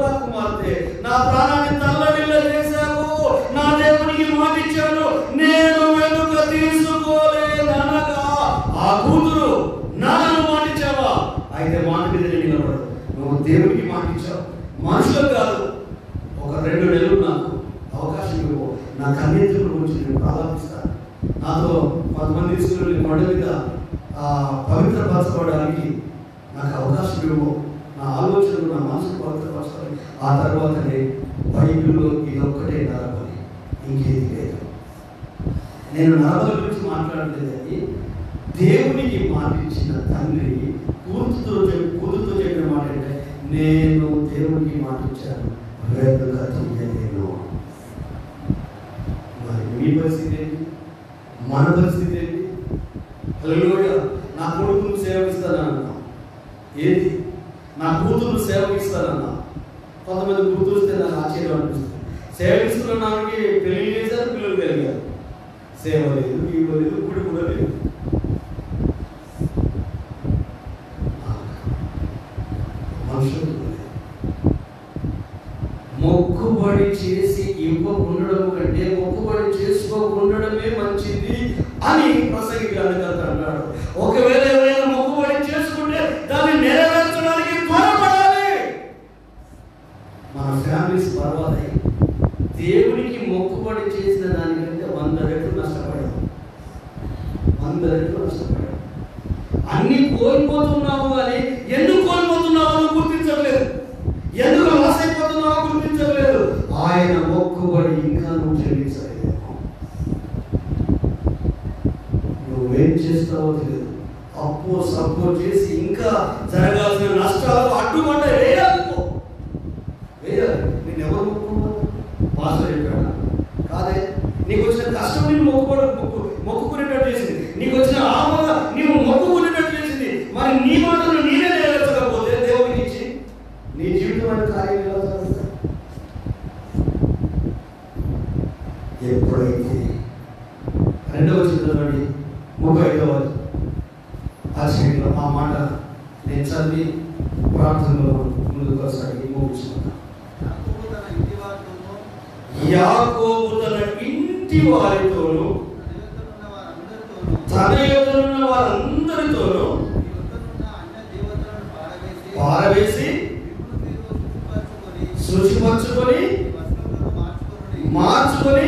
నా కుమార్తె, నా ప్రాణాన్ని తల్లడిల్ల చేశావు, నా దేవునికి మాటిచ్చాను, నేను వెనుక తీసుకోలేదనగా ఆ కూతురు నాన్నను మాటిచ్చావా? అయితే మాట మీద నిలబడు. నువ్వు దేవుడికి మాటిచ్చావు, మనుషులకు కాదు. ఒక 2 నెలలు నాకు అవకాశం ఇవ్వు, నా కన్నెత్తుల గురించి నేను ప్రారంభిస్తాను. నాతో కొంతమంది తీసుకుని కొండ మీద పవిత్రపరచుకోవడానికి నాకు అవకాశం ఇవ్వు, నా ఆలోచనలు నా మనసును పవిత్రపరచాలి. ఆ తర్వాతనే బైబిల్లో ఇది ఒక్కటే నరబలి, ఇంకేది లేదు. నేను నరబలి గురించి మాట్లాడలేదని దేవునికి మాటించిన తండ్రి కూతురుతో చెప్పిన మాట అంటే, నేను దేవునికి మాటించాను, వేరుగా తీయలేను. మరి మీ పరిస్థితి ఏంటి? మన పరిస్థితి ఏంటి? హల్లెలూయా. నా కొడుకును సేవకిస్తానన్నా, ఏది? నా కూతురు సేవకిస్తానన్నా. కొంతమంది కూతురుస్తే నాకు ఆశ్చర్యం అనిపిస్తుంది. సేవకిస్తున్నానికి పెళ్లి చేశారు, పిల్లలు కలిగారు, సేవ లేదు, ఇవ్వలేదు, గుడి కూడా లేదు. మనుషులు మొక్కుబడి చేసి ఇవ్వకుండడం కంటే మొక్కుబడి చేసుకోకుండడమే మంచిది అని ప్రసంగి గ్రంథకర్త అన్నాడు. ఒకవేళ ఎవరైనా మొక్కుబడి చేసుకుంటే దాన్ని నెరవేర్చడానికి త్వరపడాలి. మన ఫ్యామిలీస్ పర్వాలేదు, దేవునికి మొక్కుబడి చేసిన దానికంటే 100 రెట్లు నష్టపడాం, 100 రెట్లు నష్టపడాం. అన్ని కోల్పోతున్నావు, కానీ ఎందుకు కోల్పోతున్నావు గుర్తించట్లేదు, ఎందుకు లాస్ అయిపోతున్నావు గుర్తించట్లేదు. ఆయన మొక్కుబడి ఇంకా నువ్వు చెల్లించలేదు. నువ్వేం చేస్తావో తెలియదు. అప్పు సప్పు చేసి ఇంకా జరగాల్సిన నష్టాలు అడ్డుమంట వేయాలి. నేను ఎవరు మొక్కుకున్నావు? పాస్టర్ చెప్పాడా? కాదే. నీకు వచ్చిన కష్టం నేను మొక్కుకునేటట్టు చేసింది, నీకు వచ్చిన ఆమోద నీవు మొక్కుకునేటట్టు చేసింది. మరి నీ మాటలు నీనే నెరవేర్చకపోతే దేవుడికి ఇచ్చి నీ జీవితం అనే కార్యం ఎలా జరుగుతుంది? ఎప్పుడైతే 2వ చిత్రంలోని 35వ అధ్యాయంలో ఆ మాట నేను చదివి ప్రార్థనలో ముందుకు వస్తాను. ముగించుకున్నాను. యాకోబు తన ఇంటి వారితోనూ తన యొద్దనున్న వారందరితోనూ పారవేసి శుచిపరచుకొని మార్చుకొని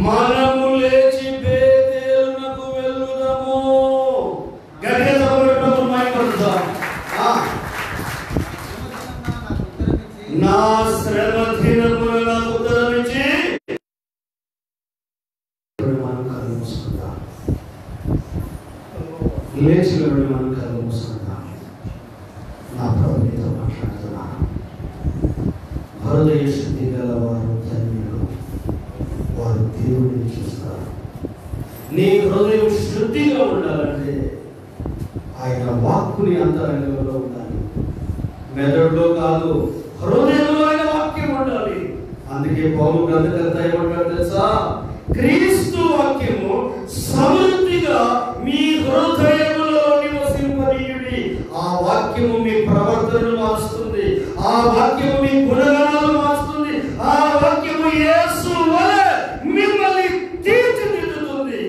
మనము లేచి బేతేలునకు వెళ్ళుదాము. గట్టిగా మైపడుతాం. నా శ్రమ దినమున నాకు ఉత్తరమిచ్చి మనం కళ్ళు మూసుకుందాం. లేచి వెళ్ళి మనం కళ్ళు మూసుకుందాం. నా ప్రభు నీతో మాట్లాడుతున్నాను. హృదయ శుద్ధి గల వారు ధన్యులు, వారు దేవుడిని చూస్తారు. నీ హృదయం శుద్ధిగా ఉండాలంటే ఆయన వాక్కుని అంతరంగంలో ఉండాలి. మెదడులో కాదు, హృదయంలో ఆయన వాక్యం ఉండాలి. అందుకే పౌలు గ్రంథకర్త ఏమంటాడు తెలుసా? క్రీస్తు వాక్యము సమృద్ధిగా మీ హృదయములో నివసింపనీయుడి. ఆ వాక్యము మీ ప్రవర్తనను మారుస్తుంది. ఆ వాక్యము మీ గుణగణాలను మారుస్తుంది. ఆ వాక్యము యేసు వలె మిమ్మల్ని తీర్చిదిద్దుతుంది.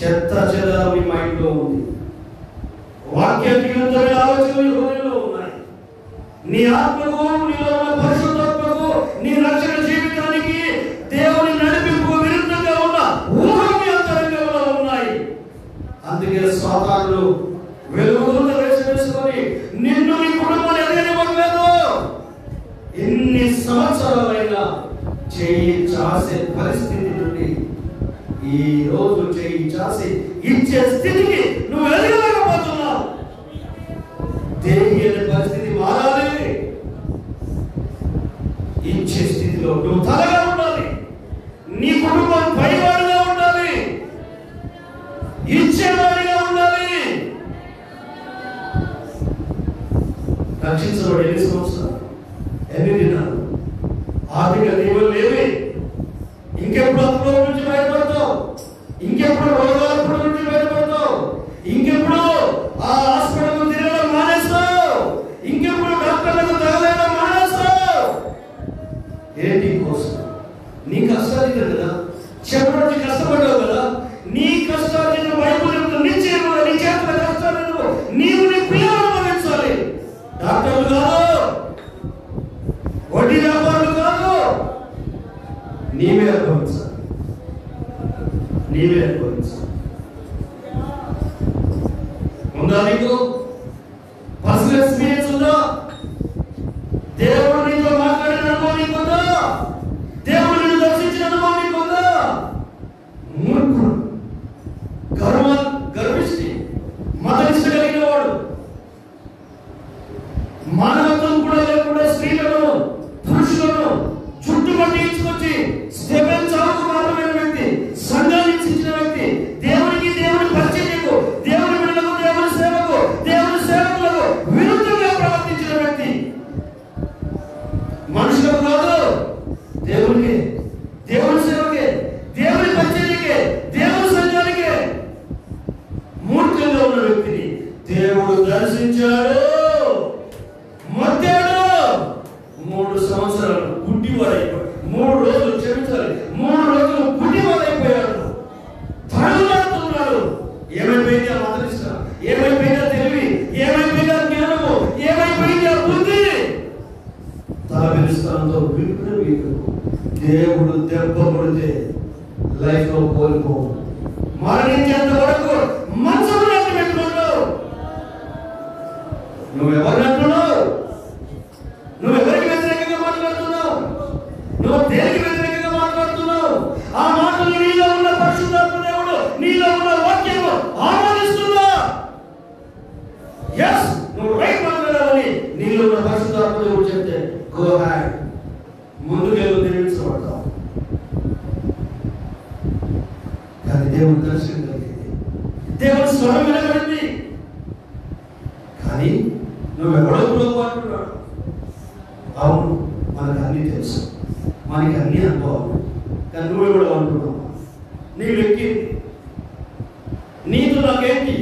చెత్త చెదారం మీ మైండ్లో ఉంది. వాక్యానికి విరుద్ధమైన ఆలోచనలు హృదయంలో ఉన్నాయి. నీ ఆత్మకు, నీలో ఉన్న పరిశుద్ధాత్మకు, నీ రక్షణ జీవితానికి, దేవుని నడిపింపు విరుద్ధంగా ఉన్న ఊహలు మీ అంతరంగంలో ఉన్నాయి. అందుకే సాతానుడు వెలుగుదూత వేసుకొని నిన్ను నీ కుటుంబాన్ని ఎదగనివ్వట్లేదు. ఎన్ని సంవత్సరాలైనా చేయి చాసే పరిస్థితి నుండి ఈ రోజు చేయి చాసి ఇచ్చే స్థితికి నువ్వు ఎదగలేకపోతున్నావు. దేని పరిస్థితి మారాలి. ఇచ్చే స్థితిలో నువ్వు తలగా ఉండాలి. నీ కుటుంబం పైవాడిగా ఉండాలి. ఇచ్చేవాడిగా ఉండాలి. రక్షించబడి ఎన్ని సంవత్సరాలు, ఎన్ని దినాలు, ఆర్థిక దీవులు లేవి. ఇంకెప్పుడు అప్పుల నుంచి బయటపడతావు? ఇంకెప్పుడు రోగాల నుంచి బయటపడతావు? ఇంకెప్పుడు ఆ హాస్పిటల్ తిరగడం మానేస్తావు? ఇంకెప్పుడు డాక్టర్లకు తగలేయడం మానేస్తావు? ఏంటి కోసం? నీ కష్టాలు కదా, చెప్పడానికి కష్టపడ్డావు కదా. నీ కష్టాలు బైబిల్ నీ చేతుల కష్టాలు నీవు నీ పిల్లలు అనుభవించాలి. డాక్టర్లు కాదు, వడ్డీ వ్యాపారులు కాదు, నీవే అనుభవించాలి. నీవే అనుభవించాలి. ఉందా నీకు పర్సనల్ ఎక్స్పీరియన్స్ ఉందా? దేవుడు నీతో మాట్లాడిన అనుభవం నీకుందా? దేవుడు నిన్ను దర్శించిన అనుభవం నీకుందా? మూర్ఖుడు, గర్విష్టి, మతనిష్ట కలిగిన వాడు, మానవత్వం కూడా లేకుండా స్త్రీలను, పురుషులను చుట్టుపట్టి ఇచ్చుకొచ్చి స్టెఫెన్ చావుకు కారణమైన వ్యక్తి, సంఘాన్ని హింసించిన వ్యక్తి, దేవునికి, దేవుని పరిచర్యకు, దేవుని బిడ్డలకు, దేవుని సేవకు, దేవుని సేవకులకు విరుద్ధంగా ప్రవర్తించిన వ్యక్తి. మనుషులకు కాదు, దేవునికి, దేవుని సేవకే, దేవుని పరిచర్యకే, దేవుని సంఘానికే మూర్ఖంగా ఉన్న వ్యక్తిని దేవుడు దర్శించాడు. మధ్యాడు 3 సంవత్సరాలు గుడ్డివాడైపోయాడు. 3 రోజులు క్షమించాలి, 3 రోజులు గుడ్డివాడైపోయాడు. తడులాడుతున్నాడు. ఏమైపోయింది ఆ మతనిష్ట? ఏమైపోయిందా తెలివి? ఏమైపోయిందా జ్ఞానము? ఏమైపోయింది ఆ బుద్ధి? తల విరుస్తానంతో వీడు దేవుడు దెబ్బ కొడితే లైఫ్ లో కోల్పో, మరణించేంత వరకు మనసును నాటి పెట్టుకుంటావు. నువ్వెవరిని అంటున్నావు? నువ్వెవరికి వ్యతిరేకంగా మాట్లాడుతున్నావు? నువ్వు దేనికి వ్యతిరేకంగా మాట్లాడుతున్నావు? ఆ మాటలు నీలో ఉన్న పరిశుద్ధాత్మ దేవుడు, నీలో ఉన్న వాక్యము ఆమోదిస్తుందా? ఎస్, నువ్వు రైట్ మాట్లాడాలని నీలో ఉన్న పరిశుద్ధాత్మ దేవుడు చెప్తే గో హ్యాడ్, ముందుకెళ్ళు, నిర్మించబడతావు. కానీ దేవుడు దర్శనం కలిగింది, దేవుడు స్వరం వినబడింది. కానీ నువ్వెవడో ప్రభు అంటున్నాడు. అవును, మనకు అన్నీ తెలుసు, మనకి అన్ని అనుభవాలు. కానీ నువ్వు కూడా అంటున్నావు నీవు ఎక్కి నీతో నాకేంటి,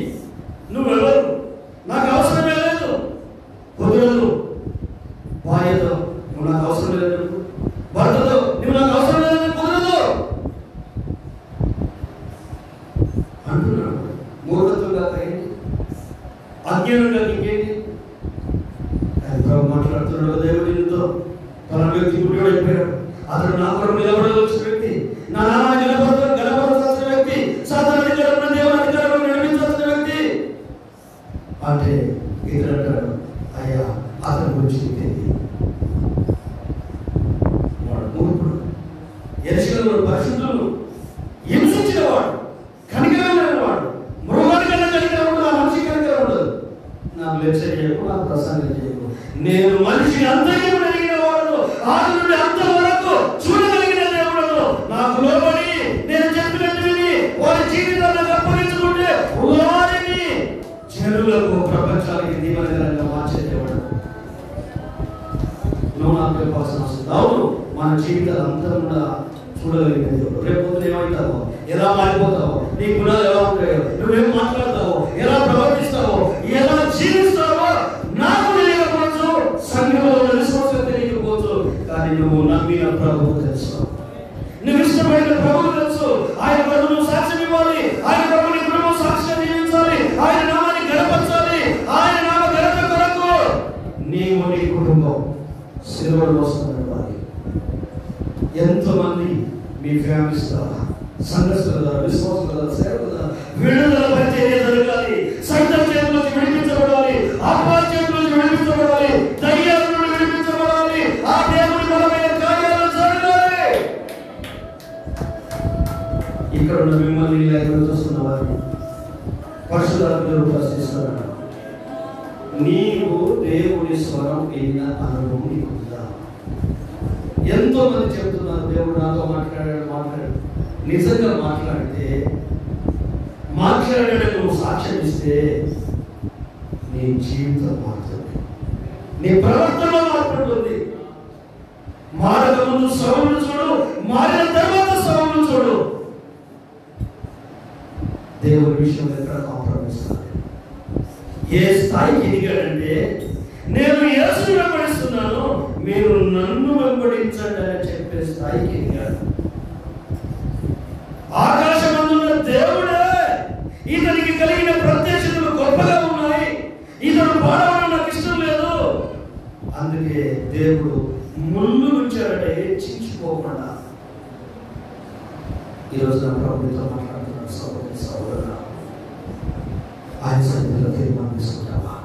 నువ్వెవరు, నాకు అవసరమే లేదు, కుదరదు. భార్యతో నువ్వు నాకు అవసరం లేదు, భర్తతో నువ్వు నాకు అవసరం లేదు, కుదరదు అంటున్నాడు. మూఢత్వంగా ఏంటి, అజ్ఞానంగా ఇంకేంటి? మాట్లాడుతున్నాడు దేవుడితో. తన వ్యక్తి గుడిలో అయిపోయాడు. అతడు నా కొరకు నిలబడవలసిన వ్యక్తి, నా నామాన్ని గణపరచాల్సిన వ్యక్తి, సాధారణ అధికారంలో దేవుని అధికారంలో నడిపించాల్సిన వ్యక్తి అంటే ఇతడు అంటాడు, అయ్యా అతని గురించి తెలియదు. వాడు మూర్ఖుడు, యెరూషలేములో పరిశుద్ధులను హింసించిన వాడు, కనికరం లేని వాడు, మృగాని కన్నా కనికరం ఉండదు, ఆ మనిషి కనికరం ఉండదు. నాకు లెక్చర్ చేయకు, నాకు ప్రసంగం చేయకు, నేను మనిషిని అంతర్యం కలిగిన వాడు, ఆది నుండి అంతం వరకు చూడగలిగిన దేవుడు, నాకు లోబడి నేను చెప్పినట్టు విని వారి జీవితాలను అప్పగించుకుంటే వారిని జనులకు ప్రపంచానికి దీవెనకరంగా మార్చే దేవుడు. నువ్వు నాకు చెప్పాల్సిన అవసరం. అవును, మన జీవితాలు అంతా కూడా చూడగలిగిన దేవుడు. రేపు పొద్దున ఏమవుతావో, ఎలా మారిపోతావో, నీ గుణాలు ఎలా ఉంటాయో, నువ్వేం మాట్లాడతావో, ఎలా ప్రవర్తిస్తావో, ఎలా జీవిస్తావో నాకు తెలియకపోవచ్చు, సంఘంలో విశ్వాసం తెలియకపోవచ్చు, కానీ నువ్వు నమ్మిన ప్రభువు తెలుసు, నువ్వు ఇష్టమైన ప్రభువు తెలుసు. ఆయన ప్రభువు సాక్ష్యం ఇవ్వాలి, ఆయన ప్రభుని ప్రభు సాక్ష్యం జీవించాలి, ఆయన నామాన్ని గణపరచాలి, ఆయన నామ ఘనత కొరకు నీవు నీ కుటుంబం సిలువలో వస్తున్నవారి. ఎంతోమంది మీ ఫ్యామిలీస్ ద్వారా, సంఘస్థుల ద్వారా, విశ్వాసుల ద్వారా, సేవకుల ద్వారా విడుదల పరిచర్య జరగాలి. సైతం చేతులకు విడిపించబడాలి, అపవాది చేతులకు విడిపించబడాలి, దయ్యాల నుండి విడిపించబడాలి, ఆ దేవుని బలమైన కార్యాలు జరగాలి. ఇక్కడ ఉన్న మిమ్మల్ని లైవ్లో చూస్తున్న వారిని పరిశుద్ధాత్మను ప్రశ్నిస్తున్నాడు, నీవు దేవుని స్వరం విన్న అనుభవం నీకుందా? ఎంతో మంది చెబుతున్నారు దేవుడు నాతో మాట్లాడాడు. నిజంగా మాట్లాడితే, మాట్లాడాడని నువ్వు సాక్ష్యం ఇస్తే నీ జీవితం మారుతుంది, నీ ప్రవర్తన మారుతుంది. మారక ముందు సౌలును చూడు, మారిన తర్వాత సౌలును చూడు. దేవుడి విషయంలో ఎక్కడ కాంప్రమైజ్ కాదు. ఏ స్థాయికి ఎదిగాడంటే, నేను యేసుని వెంబడిస్తున్నాను, మీరు నన్ను వెంబడించండి అని చెప్పే స్థాయికి ఎదిగాడు. ఆకాశమందున్న దేవుడే ఇతనికి కలిగిన ప్రత్యక్షతలు గొప్పగా ఉన్నాయి, ఇతడు పాడవడం నాకు ఇష్టం లేదు, అందుకే దేవుడు ముళ్ళు ఉంచారంటే హెచ్చించుకోకుండా. ఈరోజు నా ప్రభుత్వం మాట్లాడుతున్నాడు, సహోదరి సహోదరుడా, ఆయన సన్నిధిలో తీర్మానం తీసుకుంటావా?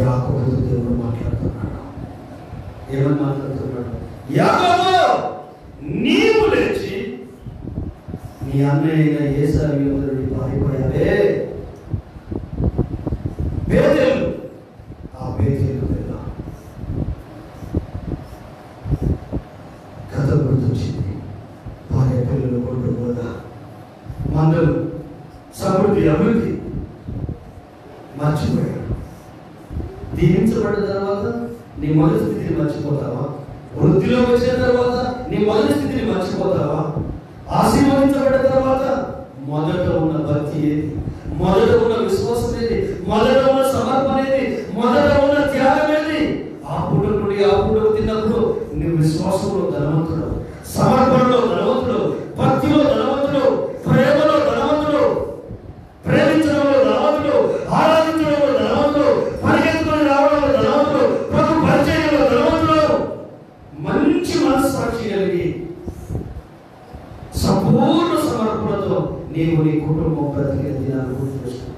యాకోబుతో దేవుడు మాట్లాడుతున్నాడు. ఏమని మాట్లాడుతున్నాడు? యాకోబు, నీవు లేచి నీ అన్నయ్య ఏసావు యోధుడిని పారిపోయావే, బేతేలు, ఆ బేతేలు వెళ్ళా. కథ గుర్తొచ్చింది. భార్య పిల్లలు కొట్టు కూడా మందలు సమృద్ధి అభివృద్ధి మర్చిపోయాడు. దీవించబడిన తర్వాత నీ మొదటి స్థితిని మర్చిపోతావా? వృద్ధిలో వచ్చిన తర్వాత నీ మొదటి స్థితిని మర్చిపోతావా? ఆశీర్వదించబడిన తర్వాత మొదట ఉన్న భక్తి ఏది, మొదట ఉన్న విశ్వాసం ఏది, మొదట ఉన్న సమర్పణ ఏది, మొదట ఉన్న త్యాగం ఏది? ఆ పుట్టుకుడు తిన్నప్పుడు నీ విశ్వాసంలో ధనవంతుడు, సమర్పణలో ధనవంతుడు, భక్తిలో ధనవంతుడు, ప్రేమలో ధనవంతుడు, ప్రేమించడంలో ధనవంతుడు, ఆరాధించడంలో ధనవంతుడు, పరిగెత్తుకొని రావడంలో ధనవంతుడు, ప్రభు పరిచయంలో ధనవంతుడు, మంచి మనస్సాక్షి కలిగి సంపూర్ణ సమర్పణతో నీవు నీ కుటుంబం బ్రతికే దినాలు గుర్తు చేసుకో.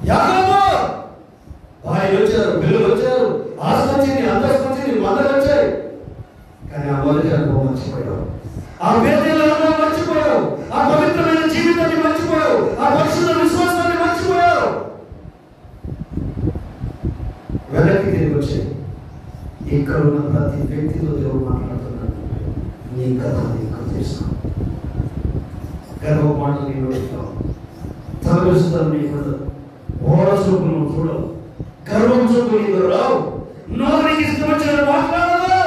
యాకోబు, ఆయన వచ్చారు, పిల్లలు వచ్చారు, ఆస్తి వచ్చింది, అంతస్తు వచ్చింది, మందలు వచ్చాయి, కానీ ఆ మొదటి అనుభవం మర్చిపోయావు, ఆ వేదన అనుభవం మర్చిపోయావు, ఆ పవిత్రమైన జీవితాన్ని మర్చిపోయావు, ఆ పరిశుద్ధ విశ్వాసాన్ని మర్చిపోయావు. వెనక్కి తిరిగి వచ్చాయి. ఇక్కడ ఉన్న ప్రతి వ్యక్తితో దేవుడు మాట్లాడుతున్నాడు. నీ కథ నీకు తెలుసు, గర్వ మాటలు నీ నోటిలో, తలవిస్తాను నీకు, ఓడ చూపు నువ్వు చూడవు, గర్వం చూపు నీకు రావు, నోటికి ఇష్టం వచ్చినట్టు మాట్లాడదు.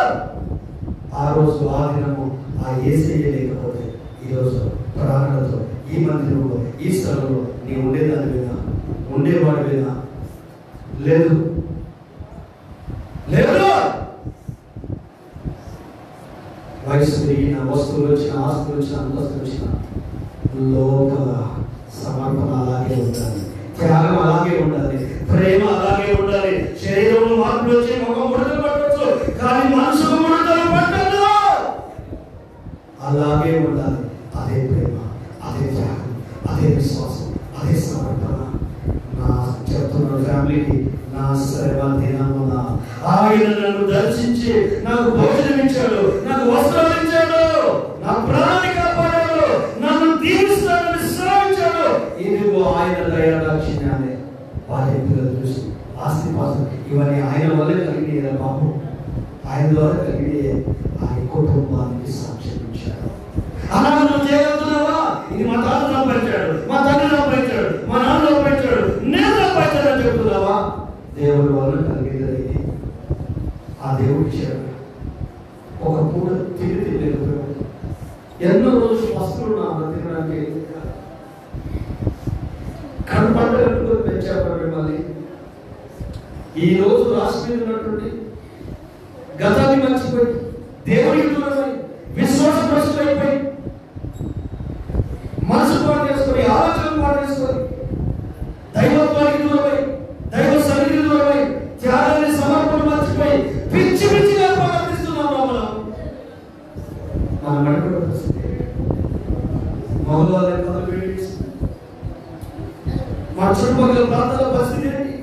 ఆ రోజు ఆ దినము ఆ యేసయ్య లేకపోతే ఈరోజు ప్రాణాలతో ఈ మందిరంలో ఈ స్థలంలో నీ ఉండేదానివేనా, ఉండేవాడివేనా? లేదు లేదు. వయసు పెరిగిన, వస్తువులు వచ్చిన, ఆస్తులు వచ్చిన, అంతస్తులు వచ్చిన, లోపల సమర్పణ అలాగే ఉండాలి, త్యాగం అలాగే ఉండాలి, ప్రేమ అలాగే ఉండాలి. శరీరంలో మార్పులు వచ్చి ముఖం ముడతలు పట్టవచ్చు, కానీ మనసుకు ముడతలు పట్టదు. అలాగే ఉండాలి. అదే ప్రేమ, అదే త్యాగం, అదే విశ్వాసం, అదే సమర్పణ. నా చెప్తున్న ఫ్యామిలీకి నా శ్రమ దినమున ఆయన నన్ను దర్శించి నాకు భోజనం ఇచ్చాడు, నాకు వస్త్రాలు ఇచ్చాడు, నా ప్రాణాన్ని కాపాడాడు, నన్ను దీవిస్తాడని శ్రమించాడు. ఇదిగో ఆయన దయాదాక్షిణ్యాన్ని వారి పిల్లలు చూసి ఆస్తిపాస్తులు ఇవన్నీ ఆయన వల్లే కలిగిన బాబు, ఆయన ద్వారా కలిగే ఆయన కుటుంబానికి సాక్ష్యం ఇచ్చాడు. అలా నువ్వు చేయగలుగుతున్నావా? ఇది మా తాత సంపాదించాడు, మా తండ్రి సంపాదించాడు, మా నాన్న సంపాదించాడు, నేను సంపాదించాడని చెప్తున్నావా? దేవుడి వల్ల కలిగేది ఆ దేవుడి ఇచ్చాడు. ఒక పూట తిరిగి తినలేకపోయాడు. ఎన్నో రోజులు వస్తువులు నా తినడానికి కనపడేట్టుగా పెంచాడు మిమ్మల్ని. ఈ రోజు రాసి మీద ఉన్నటువంటి గతాన్ని మర్చిపోయి, దేవుడికి దూరమై, విశ్వాసం నష్టమైపోయి, మనసు పాటు చేసుకొని, ఆలోచనలు పాటు చేసుకొని, దైవత్వానికి దూరమై, దైవ సన్నిధికి దూరమై, త్యాగాన్ని సమర్పణ మర్చిపోయి పిచ్చి పిచ్చిగా ప్రవర్తిస్తున్నాం. మనం నడుపుల పరిస్థితి మగవాళ్ళ కథలు మా చుట్టుపక్కల ప్రాంతాల పరిస్థితి ఏంటి?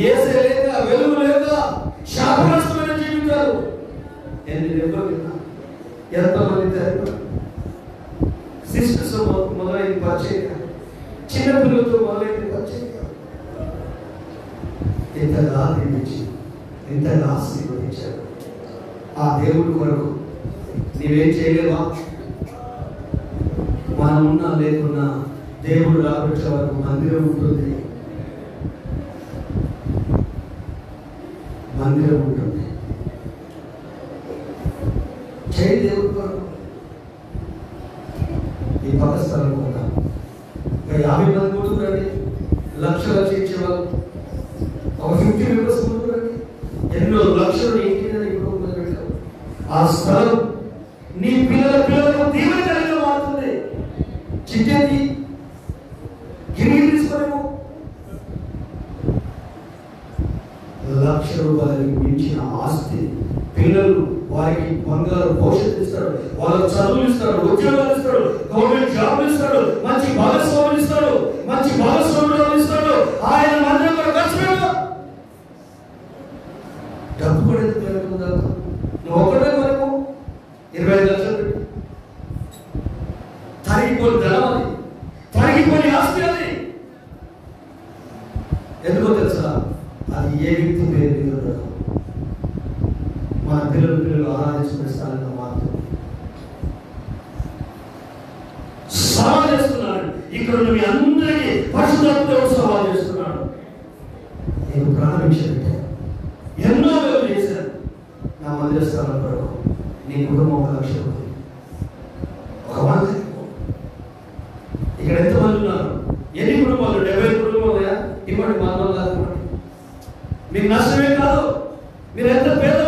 ఏసే లేక, వెలుగు లేక శాపగ్రస్తమైన జీవితాలు. ఎన్ని దెబ్బలు, ఎంతమంది తయారు సిస్టర్స్ మొదలైన పరిచయం, చిన్నపిల్లలతో మొదలైన పరిచయం. ఇంతగా దీవించి, ఇంతగా ఆశీర్వదించాడు. ఆ దేవుడి కొరకు నీవేం చేయలేవా? మనం ఉన్నా లేకున్నా దేవుడు రాబట్టే వరకు మందిరం ఉంటుంది, మందిరం ఉంటుంది. చేయి దేవుడి కొరకు. ఈ పక్క స్థలం కొంటాం, 50 మంది ముందుకు రండి, లక్షలు ఇచ్చేవాళ్ళు, ఒక 50 మెంబర్స్ ముందుకు రండి, ఎన్నో లక్షలు ఇంటిని ఇప్పుడు పెట్టావు. ఆ స్థలం నీ పిల్లలకు దీవెనకరంగా మారుతుంది. చిట్టేది గిరిగి తీసుకోలేము. ₹1,00,000 మించిన ఆస్తి, పిల్లలు వారికి బంగారు భవిష్యత్తు ఇస్తాడు, వాళ్ళకు చదువులు ఇస్తాడు, ఉద్యోగాలు ఇస్తాడు, గవర్నమెంట్ జాబ్లు ఇస్తాడు, మంచి భాగస్వాములు ఇస్తాడు, మంచి భాగస్వాములు ఇస్తాడు. ఆయన మందిరం కూడా ఖర్చు పెట్టు. డబ్బు కూడా ఎందుకు పెరుగుతుందా? నువ్వు ఒకటే వరకు 25 లక్షలు పెట్టు. తరిగిపోయి ధనం అది, తరిగిపోయి ఆస్తి అది. ఎందుకో తెలుసా? అది ఏ వ్యక్తి పేరు మీద ఉండదు. మన పిల్లలు ఆరాధించుకునే స్థానంగా మారుతుంది. సవాల్ చేస్తున్నాడు ఇక్కడ మీ అందరికీ, పరిశుద్ధాత్మతో సవాల్ చేస్తున్నాడు. నేను ప్రారంభించ పెట్టాను, ఎన్నో వేలు చేశాను నా మందిర స్థలం కొరకు. నీ కుటుంబం 1 లక్ష ఉంది. ఒక 100 ఇక్కడ ఎంతమంది ఉన్నారు? ఎన్ని కుటుంబాలు? 70 కుటుంబాలు ఇవ్వండి. మా ఇవ్వండి. మీకు నష్టమే కాదు. మీరు ఎంత పేద